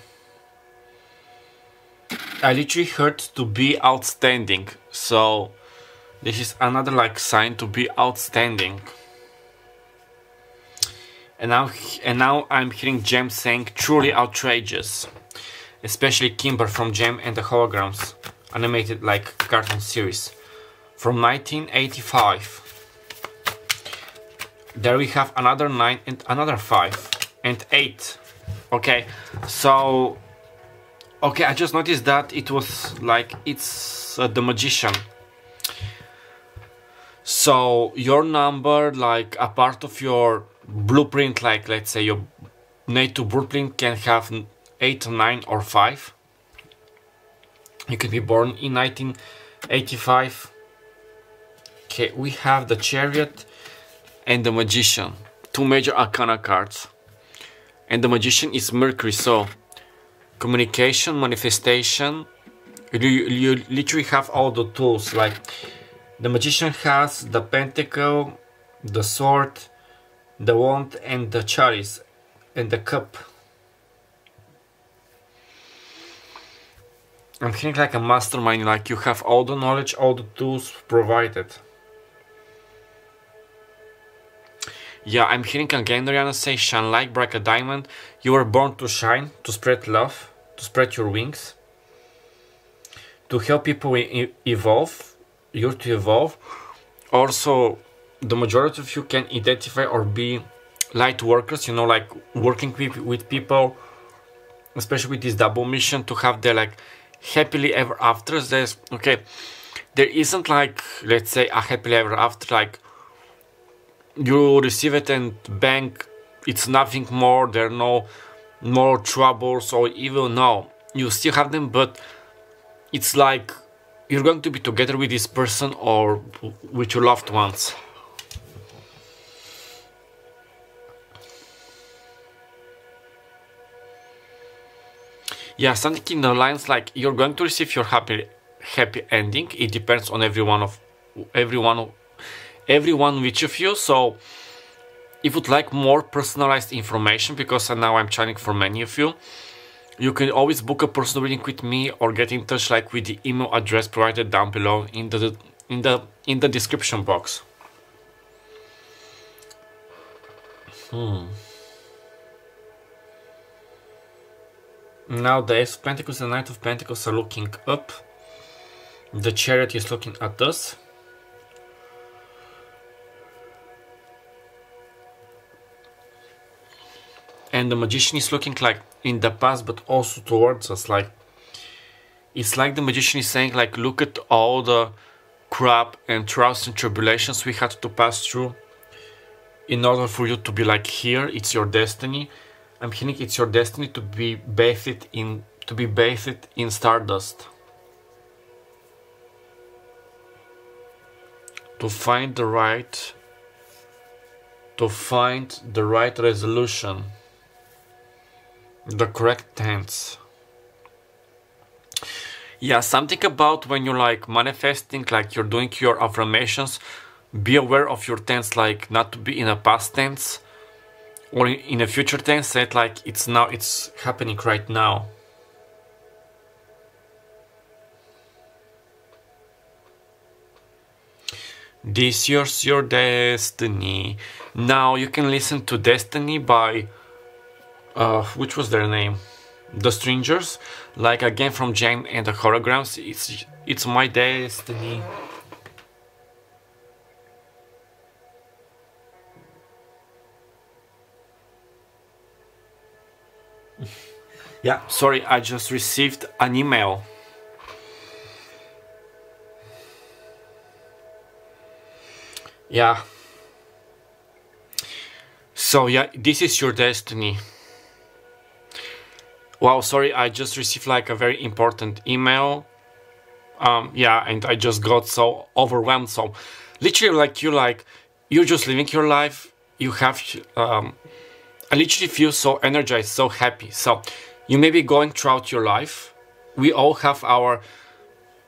A: I literally heard to be outstanding, so this is another like sign to be outstanding. And now I'm hearing Gem saying truly outrageous, especially Kimber from Gem and the Holograms animated like cartoon series from 1985. There we have another 9 and another 5 and 8. Okay, so okay, I just noticed that it was like, it's the Magician. So your number, like a part of your blueprint, like let's say your native blueprint can have 8, 9 or 5. You can be born in 1985. Okay, we have the Chariot and the Magician. 2 major arcana cards. And the Magician is Mercury, so communication, manifestation, you literally have all the tools. Like the Magician has the Pentacle, the Sword, the Wand and the Chalice and the Cup. I'm feeling like a mastermind, like you have all the knowledge, all the tools provided. Yeah, I'm hearing again Rihanna say shine like like a diamond. You were born to shine, to spread love, to spread your wings, to help people evolve, you to evolve. Also, the majority of you can identify or be light workers, you know, like working with people, especially with this double mission, to have their like happily ever after. There's, okay, there isn't like, let's say, a happily ever after, like you receive it and bang, it's nothing more, there are no more troubles or evil. No, you still have them, but it's like you're going to be together with this person or with your loved ones. Yeah, something in the lines like you're going to receive your happy ending. It depends on everyone which of you. So if you'd like more personalized information, because now I'm channeling for many of you, you can always book a personal reading with me or get in touch like with the email address provided down below in the description box. Now the Ace of Pentacles and the Knight of Pentacles are looking up. The Chariot is looking at us. And the magician is looking like in the past, but also towards us. Like, it's like the magician is saying, like, look at all the crap and trials and tribulations we had to pass through in order for you to be like here. It's your destiny. I'm feeling it's your destiny to be bathed in stardust. To find the right resolution, the correct tense. Yeah, something about when you're like manifesting, like you're doing your affirmations, be aware of your tense, like not to be in a past tense or in a future tense, that like it's happening right now. This is your destiny. Now you can listen to Destiny by which was their name? The Strangers. Like again from Jane and the Holograms. It's my destiny. Yeah, sorry, I just received an email. Yeah. So yeah, this is your destiny. Wow, sorry, I just received like a very important email. Yeah, and I just got so overwhelmed. So literally you're just living your life. You have I literally feel so energized, so happy. So you may be going throughout your life. We all have our,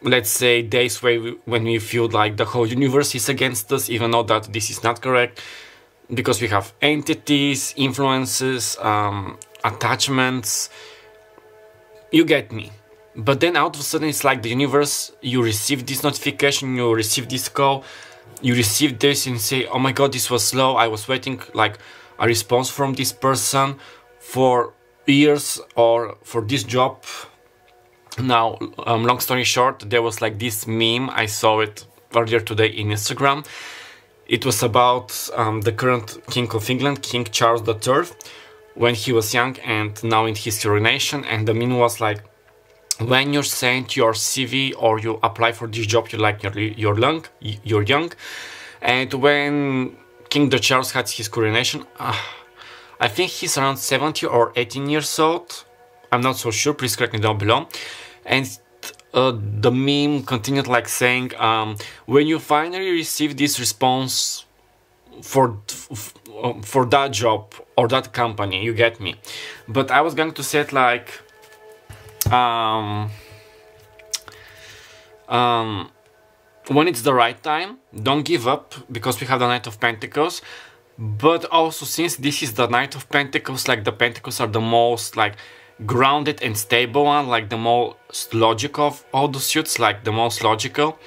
A: let's say, days when we feel like the whole universe is against us, even though that this is not correct, because we have entities, influences, attachments. You get me. But then out of a sudden it's like the universe, you receive this notification, you receive this call, you receive this and say, oh my god, this was slow, I was waiting like a response from this person for years or for this job. Now, long story short, there was like this meme, I saw it earlier today in Instagram. It was about the current King of England, King Charles III, when he was young and now in his coronation. And the meme was like, when you send your CV or you apply for this job, you're young. And when King Charles had his coronation, I think he's around 70 or 18 years old. I'm not so sure, please correct me down below. And the meme continued like saying, when you finally receive this response for that job or that company, you get me. But I was going to say it like, when it's the right time, don't give up, because we have the Knight of Pentacles. But also, since this is the Knight of Pentacles, like the Pentacles are the most like grounded and stable one, like the most logical of all the suits, like the most logical.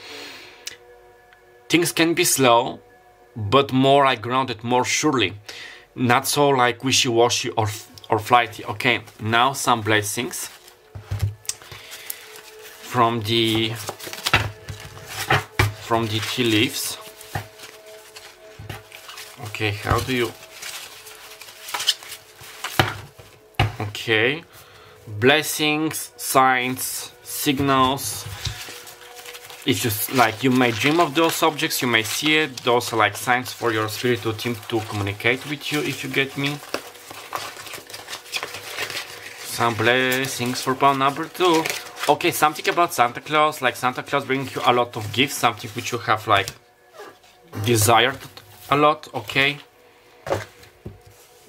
A: Things can be slow, but more like grounded, more surely, not so like wishy-washy or flighty. Okay, now some blessings from the tea leaves. Okay, how do you... Okay, blessings, signs, signals. If you like, you may dream of those objects, you may see it. Those are like signs for your spiritual team to communicate with you, if you get me. Some blessings for pound number 2. Okay, something about Santa Claus, like Santa Claus bringing you a lot of gifts, something which you have like desired a lot. Okay,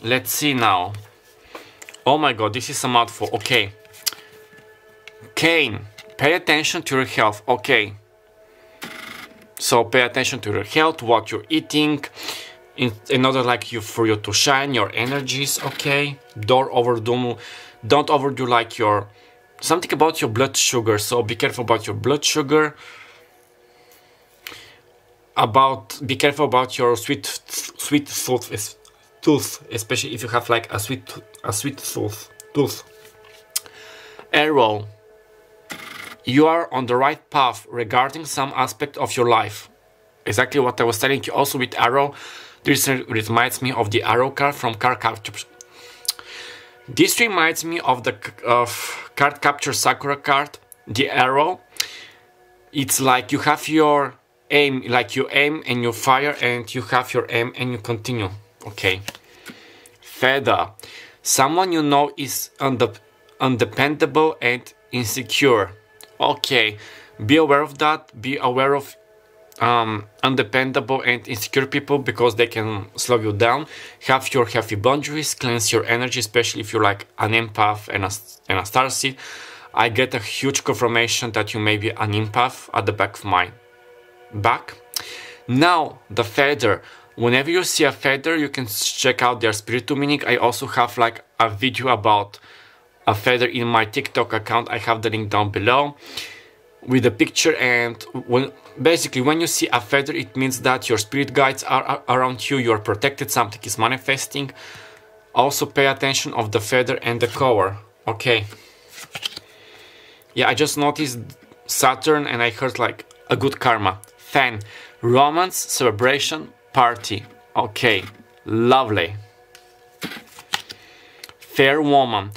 A: let's see now. Oh my god, this is a mouthful. Okay, Cain, pay attention to your health. Okay, so pay attention to your health, what you're eating, in order like for you to shine your energies. Okay, don't overdo like your something about your blood sugar, so be careful about your blood sugar. Be careful about your sweet tooth, especially if you have like a sweet tooth. Arrow, you are on the right path regarding some aspect of your life. Exactly what I was telling you. Also with arrow, this reminds me of the arrow card from card captures. This reminds me of the card capture Sakura card, the arrow. It's like you have your aim, like you aim and you fire, and you have your aim and you continue. Okay. Feather. Someone you know is undependable and insecure. Okay. Be aware of that. Be aware of undependable and insecure people, because they can slow you down. Have your healthy boundaries, cleanse your energy, especially if you're like an empath and a starseed. I get a huge confirmation that you may be an empath at the back of my back. Now, the feather. Whenever you see a feather, you can check out their spiritual meaning. I also have like a video about a feather in my TikTok account. I have the link down below with a picture, and basically when you see a feather, it means that your spirit guides are around you, you're protected, something is manifesting. Also pay attention of the feather and the color. Okay. Yeah, I just noticed Saturn and I heard like a good karma. Fan. Romance, celebration, party. Okay. Lovely. Fair woman.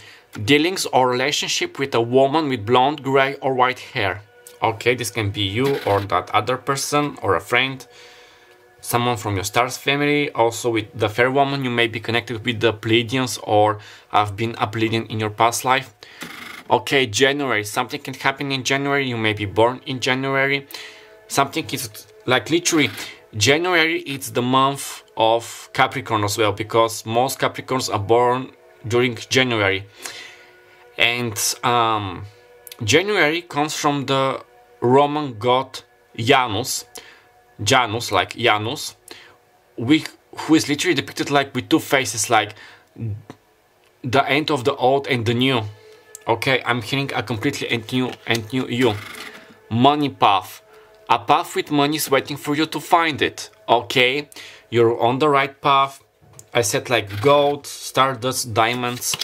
A: Dealings or relationship with a woman with blonde, gray or white hair. Okay, this can be you or that other person or a friend, someone from your stars family. Also with the fair woman, you may be connected with the Pleiadians or have been a Pleiadian in your past life. Okay, January. Something can happen in January. You may be born in January. Something is like literally January. It's the month of Capricorn as well, because most Capricorns are born during January. And January comes from the Roman god Janus, like Janus, who is literally depicted like with two faces, like the end of the old and the new. Okay, I'm hearing a completely new you. Money path. A path with money is waiting for you to find it. Okay, you're on the right path. I said like gold, stardust, diamonds.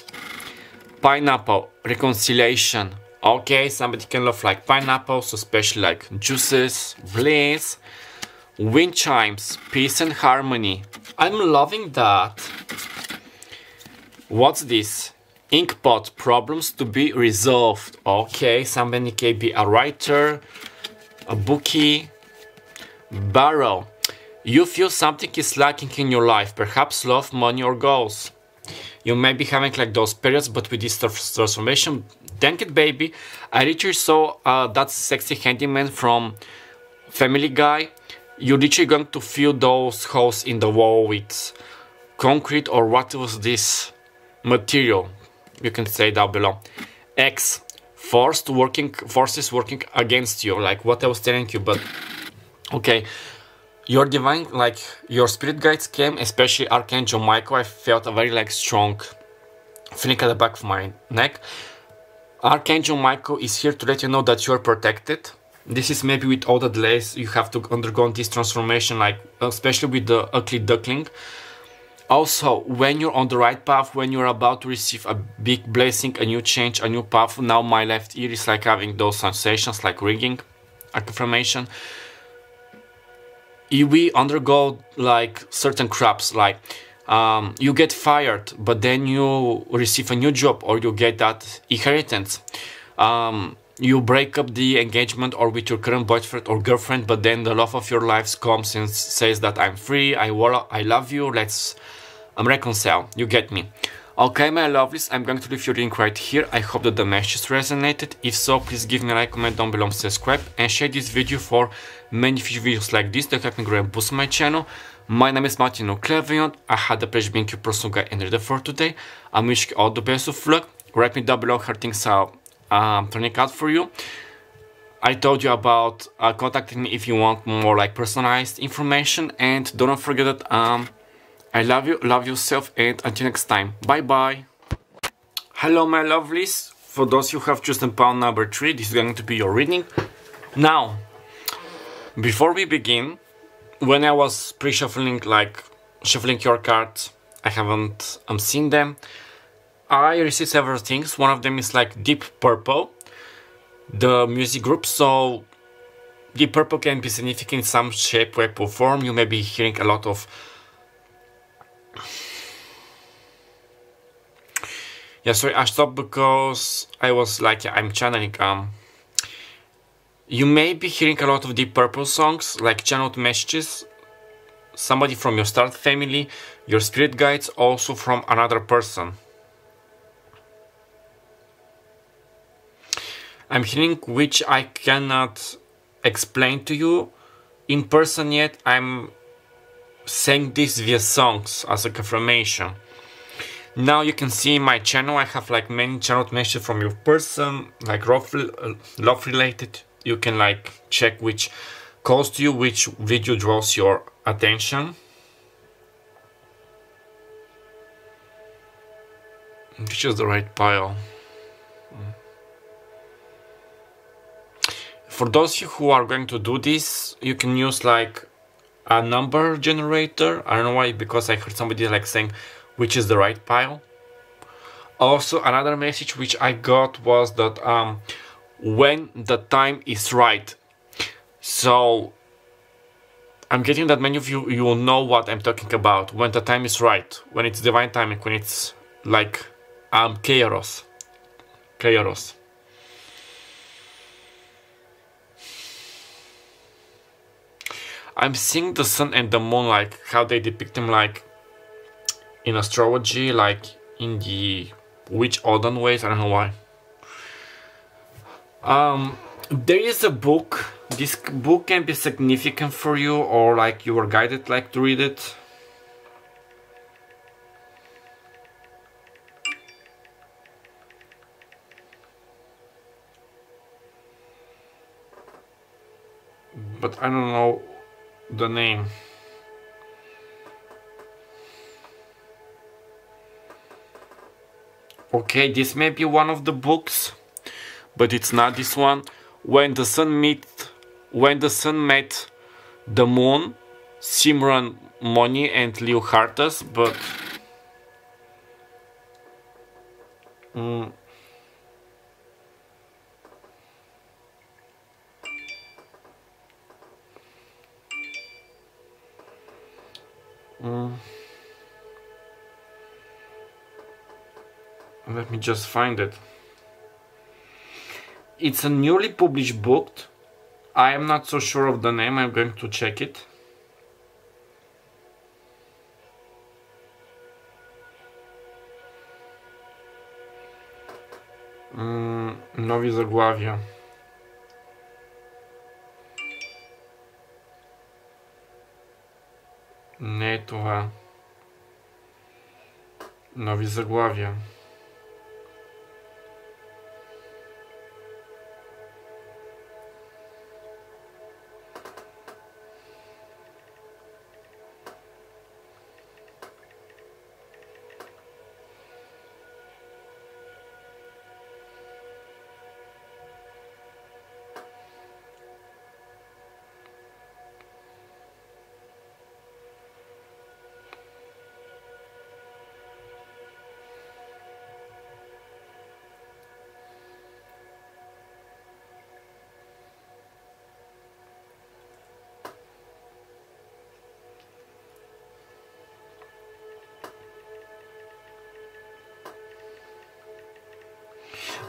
A: Pineapple. Reconciliation. Okay, somebody can love like pineapples, especially like juices, bliss. Wind chimes. Peace and harmony. I'm loving that. What's this? Inkpot. Problems to be resolved. Okay, somebody can be a writer, a bookie. Barrel. You feel something is lacking in your life, perhaps love, money or goals. You may be having like those periods, but with this transformation, thank it baby. I literally saw that sexy handyman from Family Guy. You're literally going to fill those holes in the wall with concrete or what was this material. You can say down below. X. Forces working against you, like what I was telling you, but okay. Your divine, like your spirit guides came, especially Archangel Michael. I felt a very like strong feeling at the back of my neck. Archangel Michael is here to let you know that you are protected. This is maybe with all the delays you have to undergo this transformation, like especially with the ugly duckling. Also, when you're on the right path, when you're about to receive a big blessing, a new change, a new path, now my left ear is like having those sensations like ringing, a confirmation. We undergo like certain crops, like you get fired, but then you receive a new job or you get that inheritance. You break up the engagement or with your current boyfriend or girlfriend, but then the love of your life comes and says that I'm free, I love you, let's reconcile. You get me? Okay, my lovelies, I'm going to leave your link right here. I hope that the message resonated. If so, please give me a like, comment down below, subscribe, and share this video for many future videos like this that help me grow and boost my channel. My name is Martin O'Clevion. I had the pleasure being your personal guide and reader for today. I'm wishing you all the best of luck. Write me down below how things are turning out for you. I told you about contacting me if you want more like personalized information, and don't forget that I love you, love yourself, and until next time, bye bye. Hello my lovelies, for those who have chosen pound number 3, this is going to be your reading. Now, before we begin, when I was pre-shuffling, like shuffling your cards, I haven't seen them, I received several things. One of them is like Deep Purple, the music group. So Deep Purple can be significant in some shape, way, or form. You may be hearing a lot of Yeah, sorry, I stopped because I was like, yeah, I'm channeling. You may be hearing a lot of Deep Purple songs, like channeled messages, somebody from your star family, your spirit guides, also from another person. I'm hearing which I cannot explain to you in person yet. I'm saying this via songs as a confirmation. Now you can see in my channel I have like many channeled messages from your person, like love related. You can like check which calls to you, which video draws your attention. Which is the right pile. For those of you who are going to do this, you can use like a number generator. I don't know why, because I heard somebody like saying which is the right pile. Also, another message which I got was that when the time is right. So I'm getting that many of you will know what I'm talking about. When the time is right, when it's divine timing, when it's like Kairos. I'm seeing the sun and the moon, like how they depict them, like in astrology, like in the witch olden ways. I don't know why. There is a book. This book can be significant for you, or like you were guided like to read it. But I don't know the name. Okay, this may be one of the books, but it's not this one. When the sun met the moon, Simran Moni and Leo Hartas, but let me just find it. It's a newly published book. I am not so sure of the name. I'm going to check it. Нови заглавия. Не е това. Нови заглавия.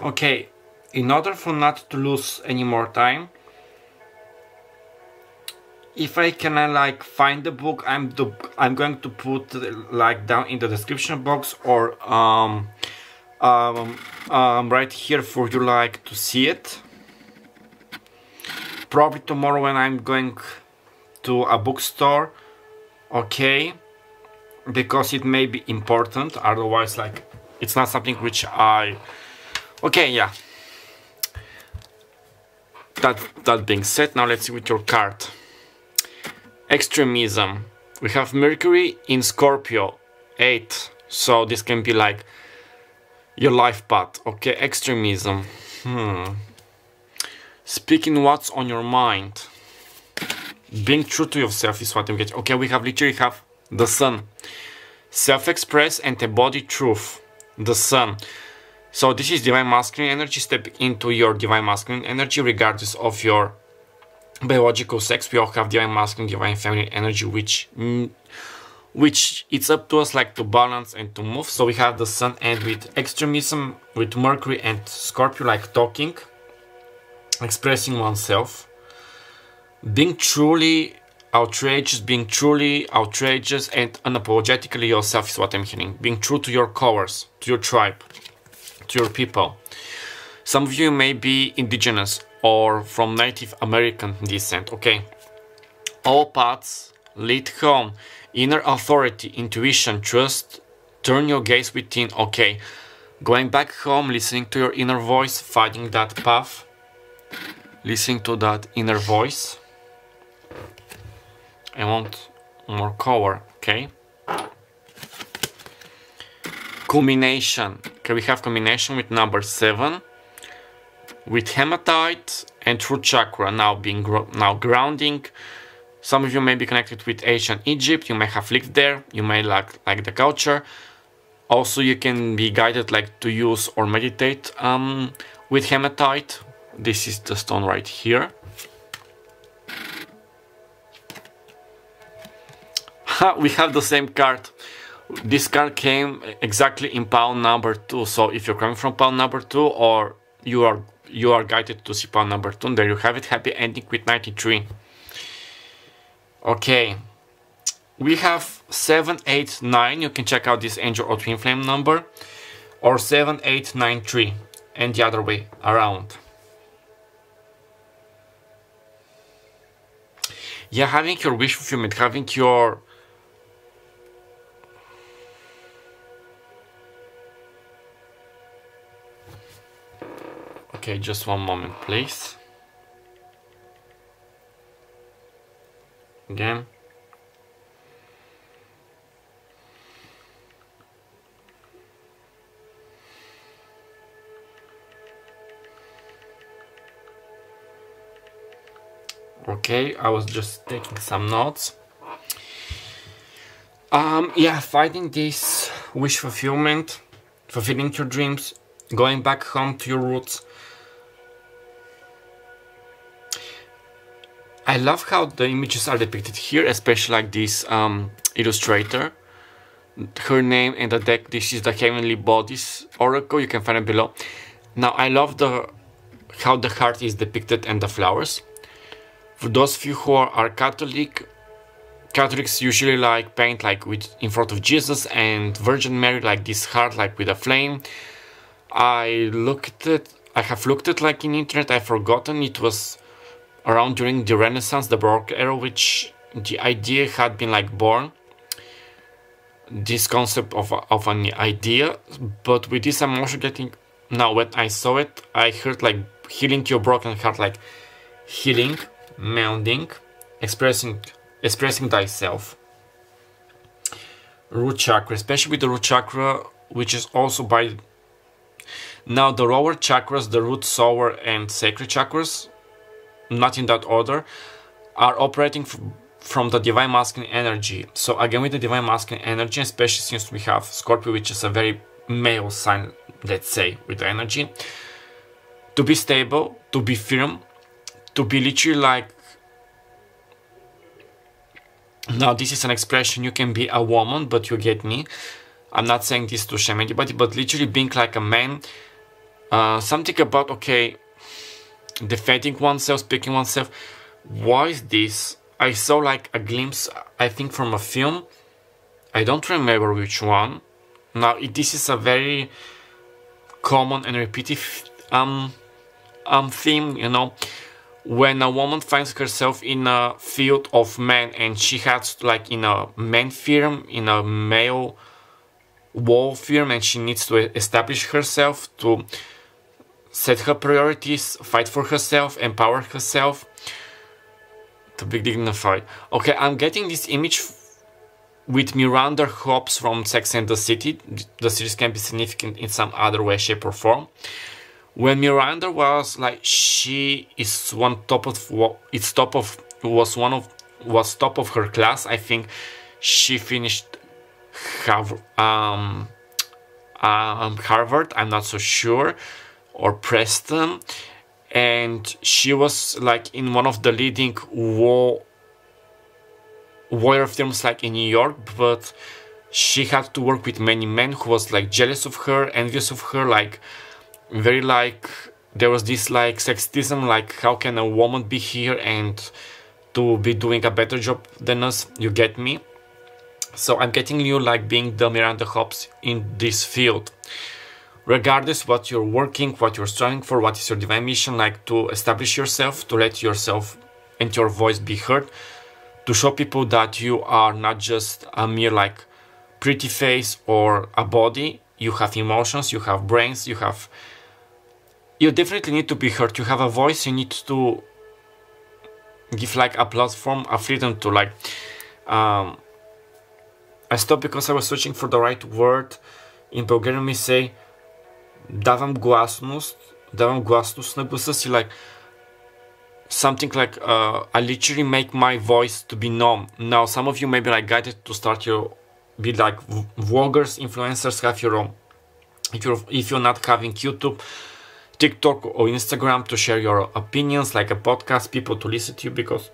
A: Okay, in order for not to lose any more time, if I can like find the book, I'm going to put like down in the description box, or right here for you like to see it. Probably tomorrow when I'm going to a bookstore, okay, because it may be important, otherwise like it's not something which I... Okay, yeah. That being said, now let's see with your card. Extremism. We have Mercury in Scorpio, 8. So this can be like your life path. Okay, extremism. Speaking what's on your mind. Being true to yourself is what I'm getting. Okay, we literally have the sun. Self-express and embodied truth. The sun. So this is divine masculine energy. Step into your divine masculine energy regardless of your biological sex. We all have divine masculine, divine feminine energy, which which it's up to us like to balance and to move. So we have the Sun, and with extremism, with Mercury and Scorpio, like talking, expressing oneself, being truly outrageous, and unapologetically yourself is what I'm hearing. Being true to your colors, to your tribe, to your people. Some of you may be indigenous or from Native American descent, okay? All paths lead home. Inner authority, intuition, trust, turn your gaze within, okay? Going back home, listening to your inner voice, finding that path, listening to that inner voice. I want more color, okay? Culmination. Okay, we have combination with number 7, with hematite and root chakra now being grounding. Some of you may be connected with ancient Egypt. You may have lived there. You may like the culture. Also, you can be guided like to use or meditate with hematite. This is the stone right here. We have the same card. This card came exactly in pile number 2. So if you're coming from pile number 2, or you are guided to see pile number 2, there you have it. Happy ending with 93. Okay, we have 789. You can check out this angel or twin flame number, or 7893, and the other way around. Yeah, having your wish fulfillment, having your okay, just one moment, please. Again. Okay, I was just taking some notes. Yeah, finding this wish fulfillment, fulfilling your dreams, going back home to your roots. I love how the images are depicted here, especially like this illustrator. Her name and the deck, this is the Heavenly Bodies Oracle, you can find it below. Now I love how the heart is depicted and the flowers. For those of you who are Catholics usually like paint like in front of Jesus and Virgin Mary, like this heart like with a flame. I have looked at like in internet, I've forgotten, it was around during the Renaissance, the Baroque era, which the idea had been like born, this concept of an idea. But with this I'm also getting, now when I saw it, I heard like healing your broken heart, like healing, mending, expressing thyself. Root chakra, especially with the root chakra, which is also by now the lower chakras, the root, solar and sacred chakras, not in that order, are operating from the divine masculine energy. So again, with the divine masculine energy, especially since we have Scorpio, which is a very male sign, let's say, with the energy, to be stable, to be firm, to be literally like, now this is an expression, you can be a woman, but you get me. I'm not saying this to shame anybody, but literally being like a man. Something about, okay, defending oneself, speaking oneself. Why is this? I saw like a glimpse, I think from a film. I don't remember which one. Now this is a very common and repetitive theme, you know. When a woman finds herself in a field of men and she has like in a man firm, in a male wall firm, and she needs to establish herself, to set her priorities, fight for herself, empower herself, to be dignified. Okay, I'm getting this image with Miranda Hobbs from Sex and the City. The series can be significant in some other way, shape or form. When Miranda was like, she is top of her class. I think she finished Harvard. I'm not so sure, or Preston, and she was like in one of the leading warrior films like in New York, but she had to work with many men who was like jealous of her, envious of her, like very like there was this like sexism, like how can a woman be here and to be doing a better job than us, you get me? So I'm getting you like being the Miranda Hobbs in this field. Regardless what you're working, what you're striving for, what is your divine mission, like to establish yourself, to let yourself and your voice be heard, to show people that you are not just a mere like pretty face or a body, you have emotions, you have brains, you definitely need to be heard, you have a voice, you need to give like a platform, a freedom to like I stopped because I was searching for the right word. In Bulgarian we say давам гласност на гласа си, like something like I literally make my voice to be known. Now some of you may be like guided to start your be like vloggers, influencers, have your own, if you're not having YouTube, TikTok or Instagram to share your opinions, like a podcast, people to listen to you, because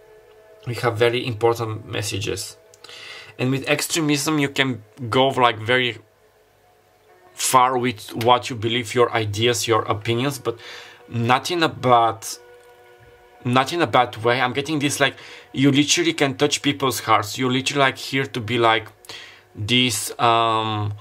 A: we have very important messages. And with extremism you can go like very far with what you believe, your ideas, your opinions, but not in a bad way. I'm getting this like you literally can touch people's hearts. You're literally like here to be like this a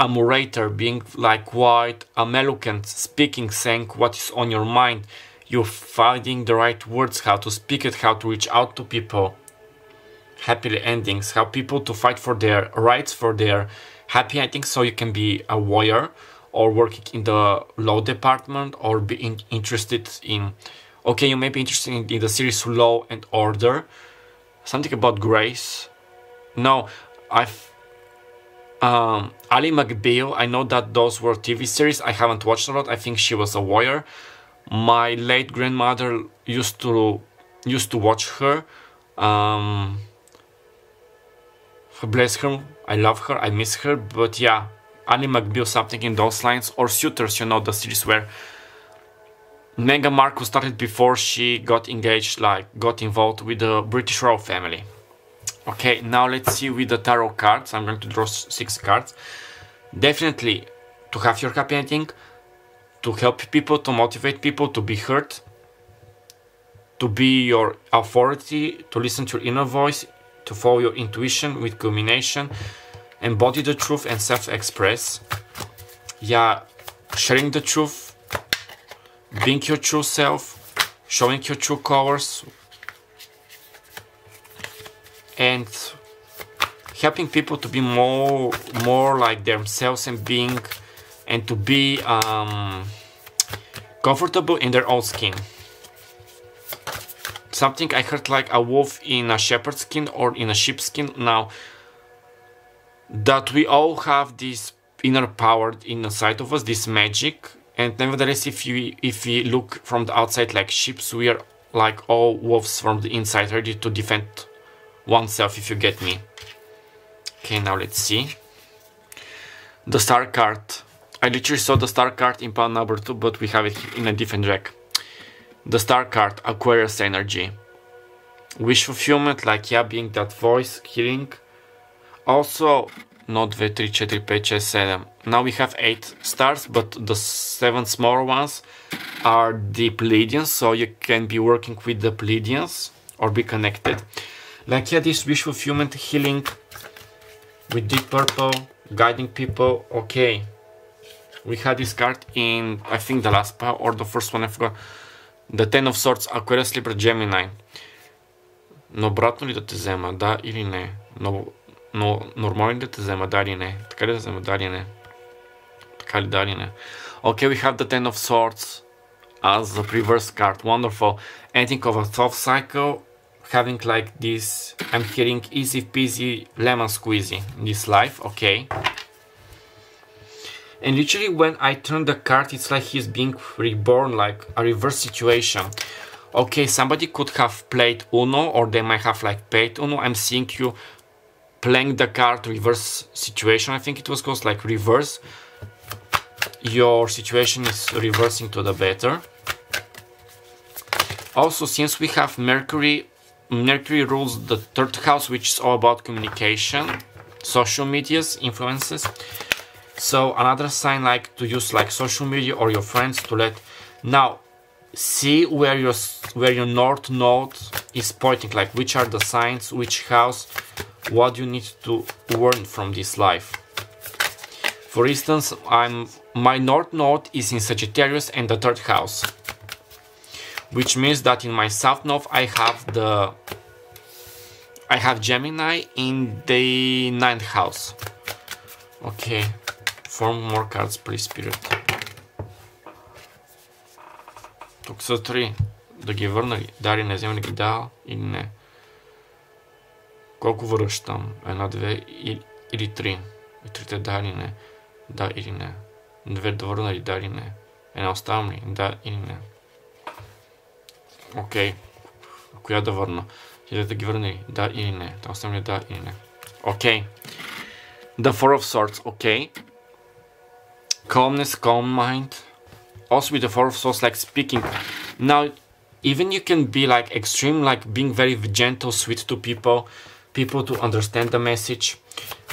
A: moderator, being like quite a eloquent, speaking, saying what is on your mind. You're finding the right words, how to speak it, how to reach out to people, happy endings, how people to fight for their rights, for their happy endings, so you can be a warrior or working in the law department or being interested in, okay, you may be interested in the series Law and Order, something about grace. No, Ali McBeal, I know that those were TV series. I haven't watched a lot. I think she was a warrior. My late grandmother used to watch her. Bless her. I love her. I miss her. But yeah, Ali McBeal, something in those lines. Or Suitors, you know, the series where Meghan Markle started before she got engaged, like got involved with the British royal family. Okay, now let's see with the tarot cards. I'm going to draw 6 cards. Definitely to have your happy ending, to help people, to motivate people, to be heard, to be your authority, to listen to your inner voice, to follow your intuition with culmination, embody the truth and self-express. Yeah, sharing the truth, being your true self, showing your true colors, and helping people to be more like themselves and being and to be comfortable in their own skin. Something I heard like a wolf in a shepherd's skin or in a sheep's skin. Now that we all have this inner power inside of us, this magic, and nevertheless if we look from the outside like sheep, we are like all wolves from the inside, ready to defend oneself, if you get me. Okay, now let's see. The star card. I literally saw the star card in pile number 2, but we have it in a different deck. The star card, Aquarius energy. Wish fulfillment, like yeah, being that voice, healing. Also, not 2, 3, 4, 5, 6, 7. Now we have 8 stars, but the 7 smaller ones are the Pleiadians, so you can be working with the Pleiadians or be connected. Like yeah, this wish fulfillment, healing with deep purple, guiding people. Okay, we had this card in, I think, the last pile or the first one, I forgot. The Ten of Swords, Aquarius, Libra, Gemini. Но обратно ли да те взема? Да или не? Но нормално ли да те взема? Да или не? Така ли да взема? Да или не? Така ли? Да или не? Okay, we have the Ten of Swords as a reverse card. Wonderful. Ending of a thought cycle. Having like this, I'm hearing easy peasy lemon squeezy in this life. Okay. And literally when I turn the card, it's like he's being reborn, like a reverse situation. Okay, somebody could have played Uno, or they might have like played Uno. I'm seeing you playing the card reverse situation. I think it was called like reverse. Your situation is reversing to the better. Also, since we have Mercury Mercury rules the third house, which is all about communication, social medias, influences. So another sign like to use like social media or your friends to let now see where your north node is pointing, like which are the signs, which house, what you need to learn from this life. For instance, my north node is in Sagittarius and the third house, which means that in my south node I have Gemini in the 9th house. Okay, 4 more cards, please, Spirit. Тук са 3. Да ги върна ли? Да или не? Взема ли ги? Да или не? Колко връщам? 1, 2 или 3? И 3 да или не? Да или не? 2 да върна ли? Да или не? 1 оставам ли? Да или не? Окей. Коя да върна? Да ги върна ли? Да или не? Да оставам ли? Да или не? Окей. The Four of Swords. Окей. Calmness, calm mind. Also with the Four of Swords, like speaking. Now, even you can be like extreme, like being very gentle, sweet to people to understand the message.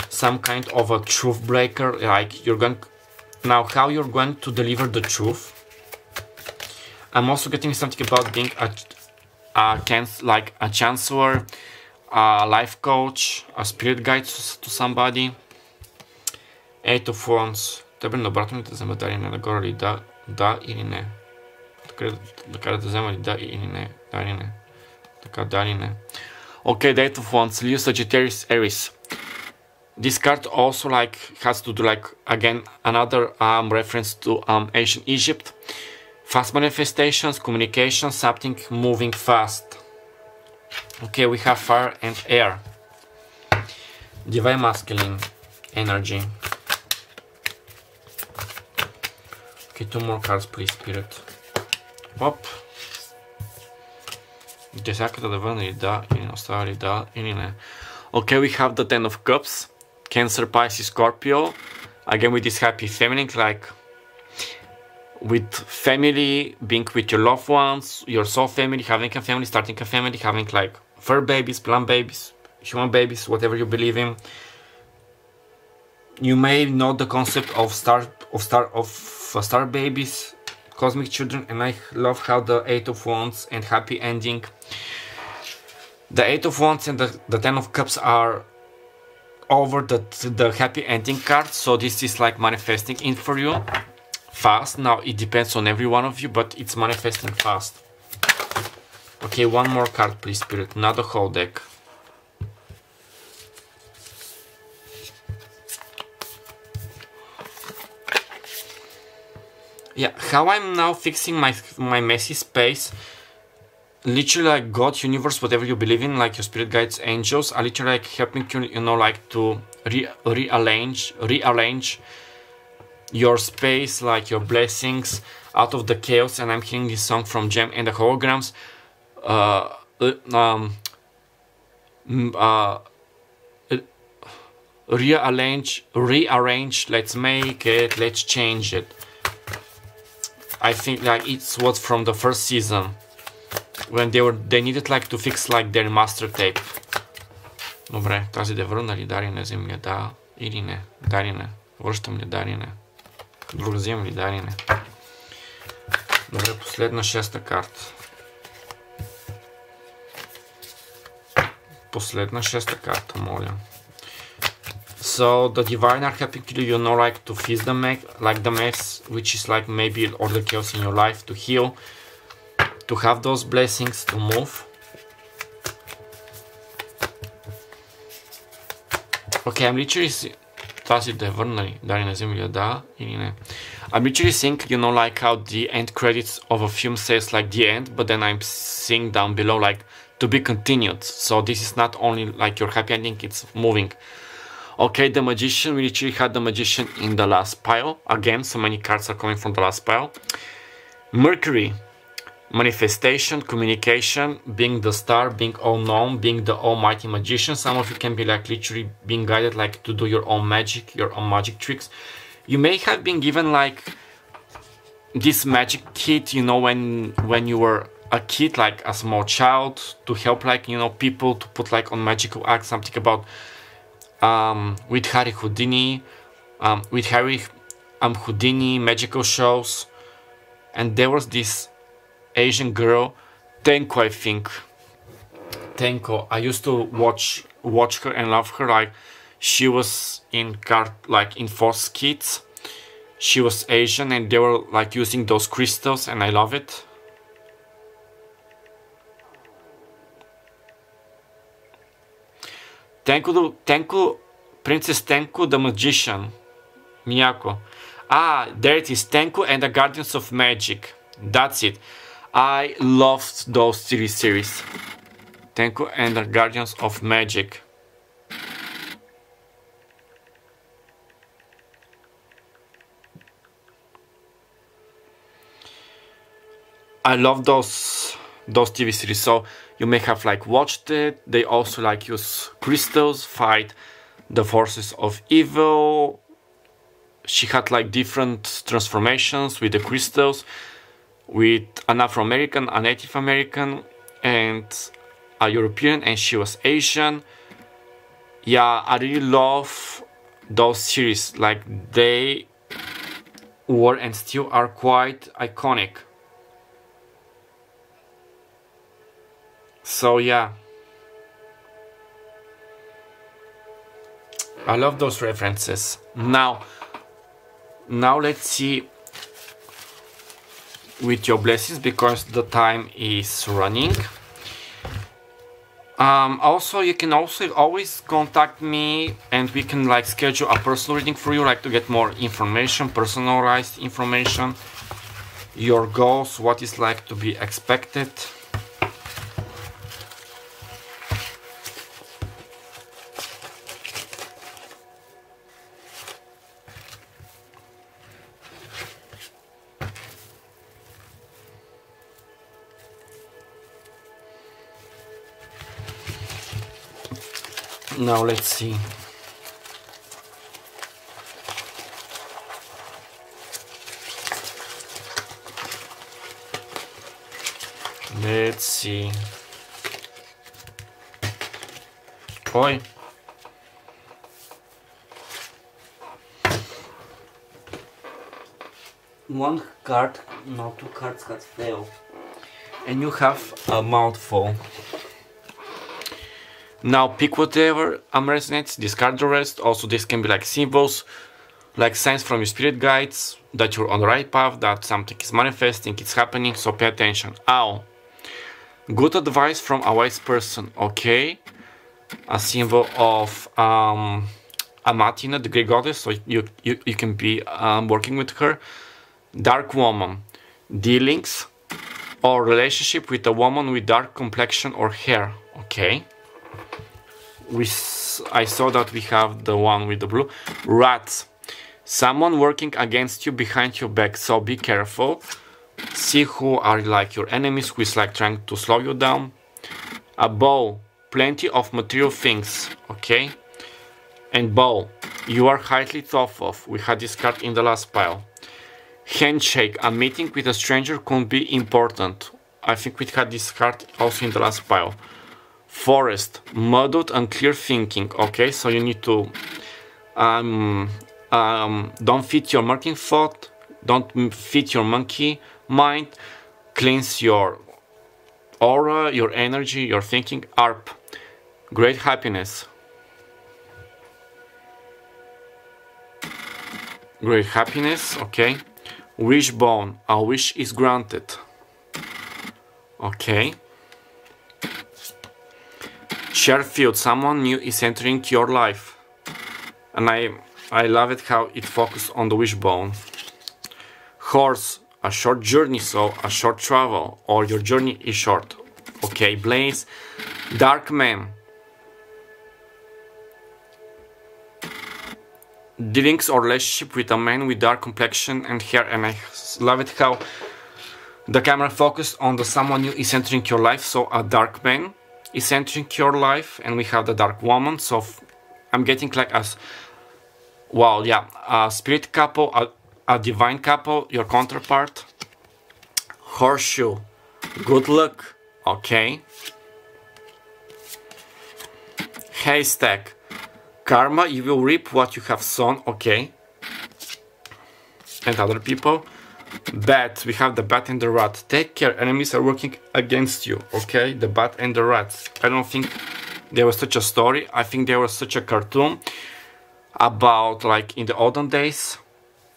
A: Some kind of a truth breaker, like you're going... Now, how you're going to deliver the truth. I'm also getting something about being like a chancellor, a life coach, a spirit guide to somebody. Eight of Wands. Тебе наобратно ли да взема да или не? Нагоре ли? Да или не? Така да взема ли? Да или не? Да или не? Така, да или не? Okay, the Eight of Wands. Leo, Sagittarius, Aries. This card also like has to do like again another reference to ancient Egypt. Fast manifestations, communication, something moving fast. Okay, we have fire and air. Divine masculine energy. Okay, 2 more cards, please, Spirit. Оп. Десятката да върне ли да или не, остава ли да или не. Okay, we have the Ten of Cups. Cancer, Pisces, Scorpio. Again with this happy feminine, like with family, being with your loved ones, your soul family, having a family, starting a family, having like fur babies, plant babies, human babies, whatever you believe in. You may know the concept of star babies, cosmic children, and I love how the Eight of Wands and happy ending. The Eight of Wands and the Ten of Cups are over the happy ending card, so this is like manifesting in for you fast. Now it depends on every one of you, but it's manifesting fast. Okay, 1 more card, please, Spirit. Not the whole deck. Yeah, how I'm now fixing my messy space. Literally like God, universe, whatever you believe in, like your spirit guides, angels, are literally like helping you, you know, like to rearrange your space, like your blessings out of the chaos. And I'm hearing this song from Gem and the holograms. Rearrange, let's make it, let's change it. I think like it's what from the first season when they needed like to fix like their master tape. Добре, тази да върна ли, да или не, взем ли, да или не, да или не, връщам ли, да или не, друга взем ли, да или не. Добре, последна 6-та карта. Последна 6-та карта, моля. So the divine are helping you know, like to fix the mess, which is like maybe all the chaos in your life, to heal, to have those blessings, to move. Okay, I'm literally тази да е върнали, дали не взем ли да или не. I'm literally seeing, you know, like how the end credits of a film says like the end, but then I'm seeing down below like to be continued. So this is not only like your happy ending, it's moving. Okay, the Magician, we literally had the Magician in the last pile. Again, so many cards are coming from the last pile. Mercury, manifestation, communication, being the star, being all known, being the almighty magician. Some of you can be like literally being guided like to do your own magic tricks. You may have been given like this magic kit, you know, when you were a kid, like a small child, to help, like, you know, people to put like on magical acts, something about with Harry Houdini, Houdini magical shows. And there was this Asian girl, Tenko, I think. Tenko, I used to watch her and love her. Like, she was in Force Kids. She was Asian, and they were like using those crystals, and I love it. Tenko, Princess Tenko the Magician. Miyako. Ah, there it is, Tenko and the Guardians of Magic. That's it. I loved those series. Tenko and the Guardians of Magic. I love those TV series. So you may have like watched it. They also like use crystals, fight the forces of evil. She had like different transformations with the crystals, with an Afro-American, a Native American, and a European, and she was Asian. Yeah, I really love those series. Like, they were and still are quite iconic. So yeah, I love those references. Now let's see with your blessings, because the time is running. Also, you can always contact me, and we can like schedule a personal reading for you, like to get more information, personalized information, your goals, what is like to be expected. Now let's see. Let's see. Oi. One card, no, two cards had failed. And you have a mouthful. Now pick whatever resonates, discard the rest. Also, this can be like symbols, like signs from your spirit guides that you're on the right path, that something is manifesting, it's happening, so pay attention. Ow. Good advice from a wise person, okay? A symbol of Amatina, the Greek goddess, so you can be working with her. Dark woman, dealings or relationship with a woman with dark complexion or hair, okay? I saw that we have the one with the blue. Rats, someone working against you behind your back, so be careful. See who are like your enemies, who is like trying to slow you down. A bow, plenty of material things, okay? And bow, you are highly thought of. We had this card in the last pile. Handshake, a meeting with a stranger could be important. I think we had this card also in the last pile. Forest, muddled and clear thinking, okay? So you need to don't fit your monkey thought, don't fit your monkey mind, cleanse your aura, your energy, your thinking. Arp, great happiness. Great happiness, okay? Wishbone, a wish is granted. Okay. Sharefield, someone new is entering your life. And I love it how it focuses on the wishbone. Horse, a short journey, so a short travel, or your journey is short. Okay, Blaze. Dark man, dealings or relationship with a man with dark complexion and hair. And I love it how the camera focused on the someone new is entering your life, so a dark man is entering your life, and we have the dark woman. So I'm getting like wow, yeah, a spirit couple, a divine couple, your counterpart. Horseshoe, Good luck. Okay. Haystack. Karma, you will reap what you have sown. Okay. And other people. Bat. We have the bat and the rat. Take care. Enemies are working against you. Okay. The bat and the rat. I don't think there was such a story. I think there was such a cartoon about, like, in the olden days,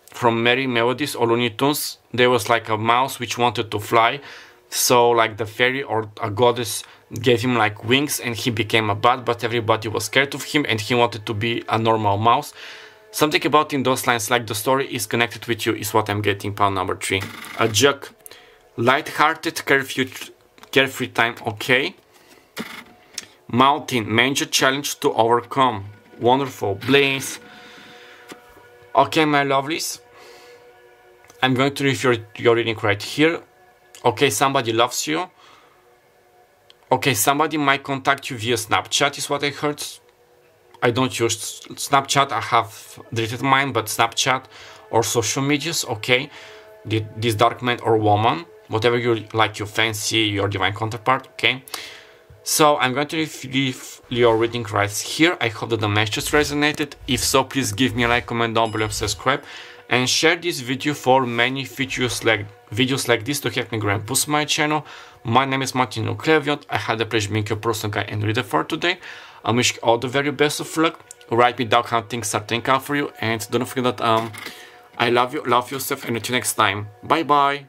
A: from Merry Melodies or Looney Tunes, there was like a mouse which wanted to fly. So like the fairy or a goddess gave him like wings and he became a bat, but everybody was scared of him and he wanted to be a normal mouse. Something about in those lines, like the story is connected with you, is what I'm getting. Pound number 3. A jug. Light-hearted, carefree time. Okay. Mountain. Major challenge to overcome. Wonderful. Blaze. Okay, my lovelies. I'm going to read your reading right here. Okay, somebody loves you. Okay, somebody might contact you via Snapchat is what I heard. I don't use Snapchat, I have deleted mine, but Snapchat or social medias, okay. This dark man or woman, whatever you like, you fancy, your divine counterpart, okay. So I'm going to leave your reading right here. I hope that the message resonated. If so, please give me a like, comment down below, subscribe, and share this video for many videos like this to help me grow and boost my channel. My name is Martin Ukleviot. I had the pleasure being your personal guide and reader for today. I wish you all the very best of luck. Write me down how things are turning out for you, and don't forget that I love you, love yourself, and until next time, bye bye.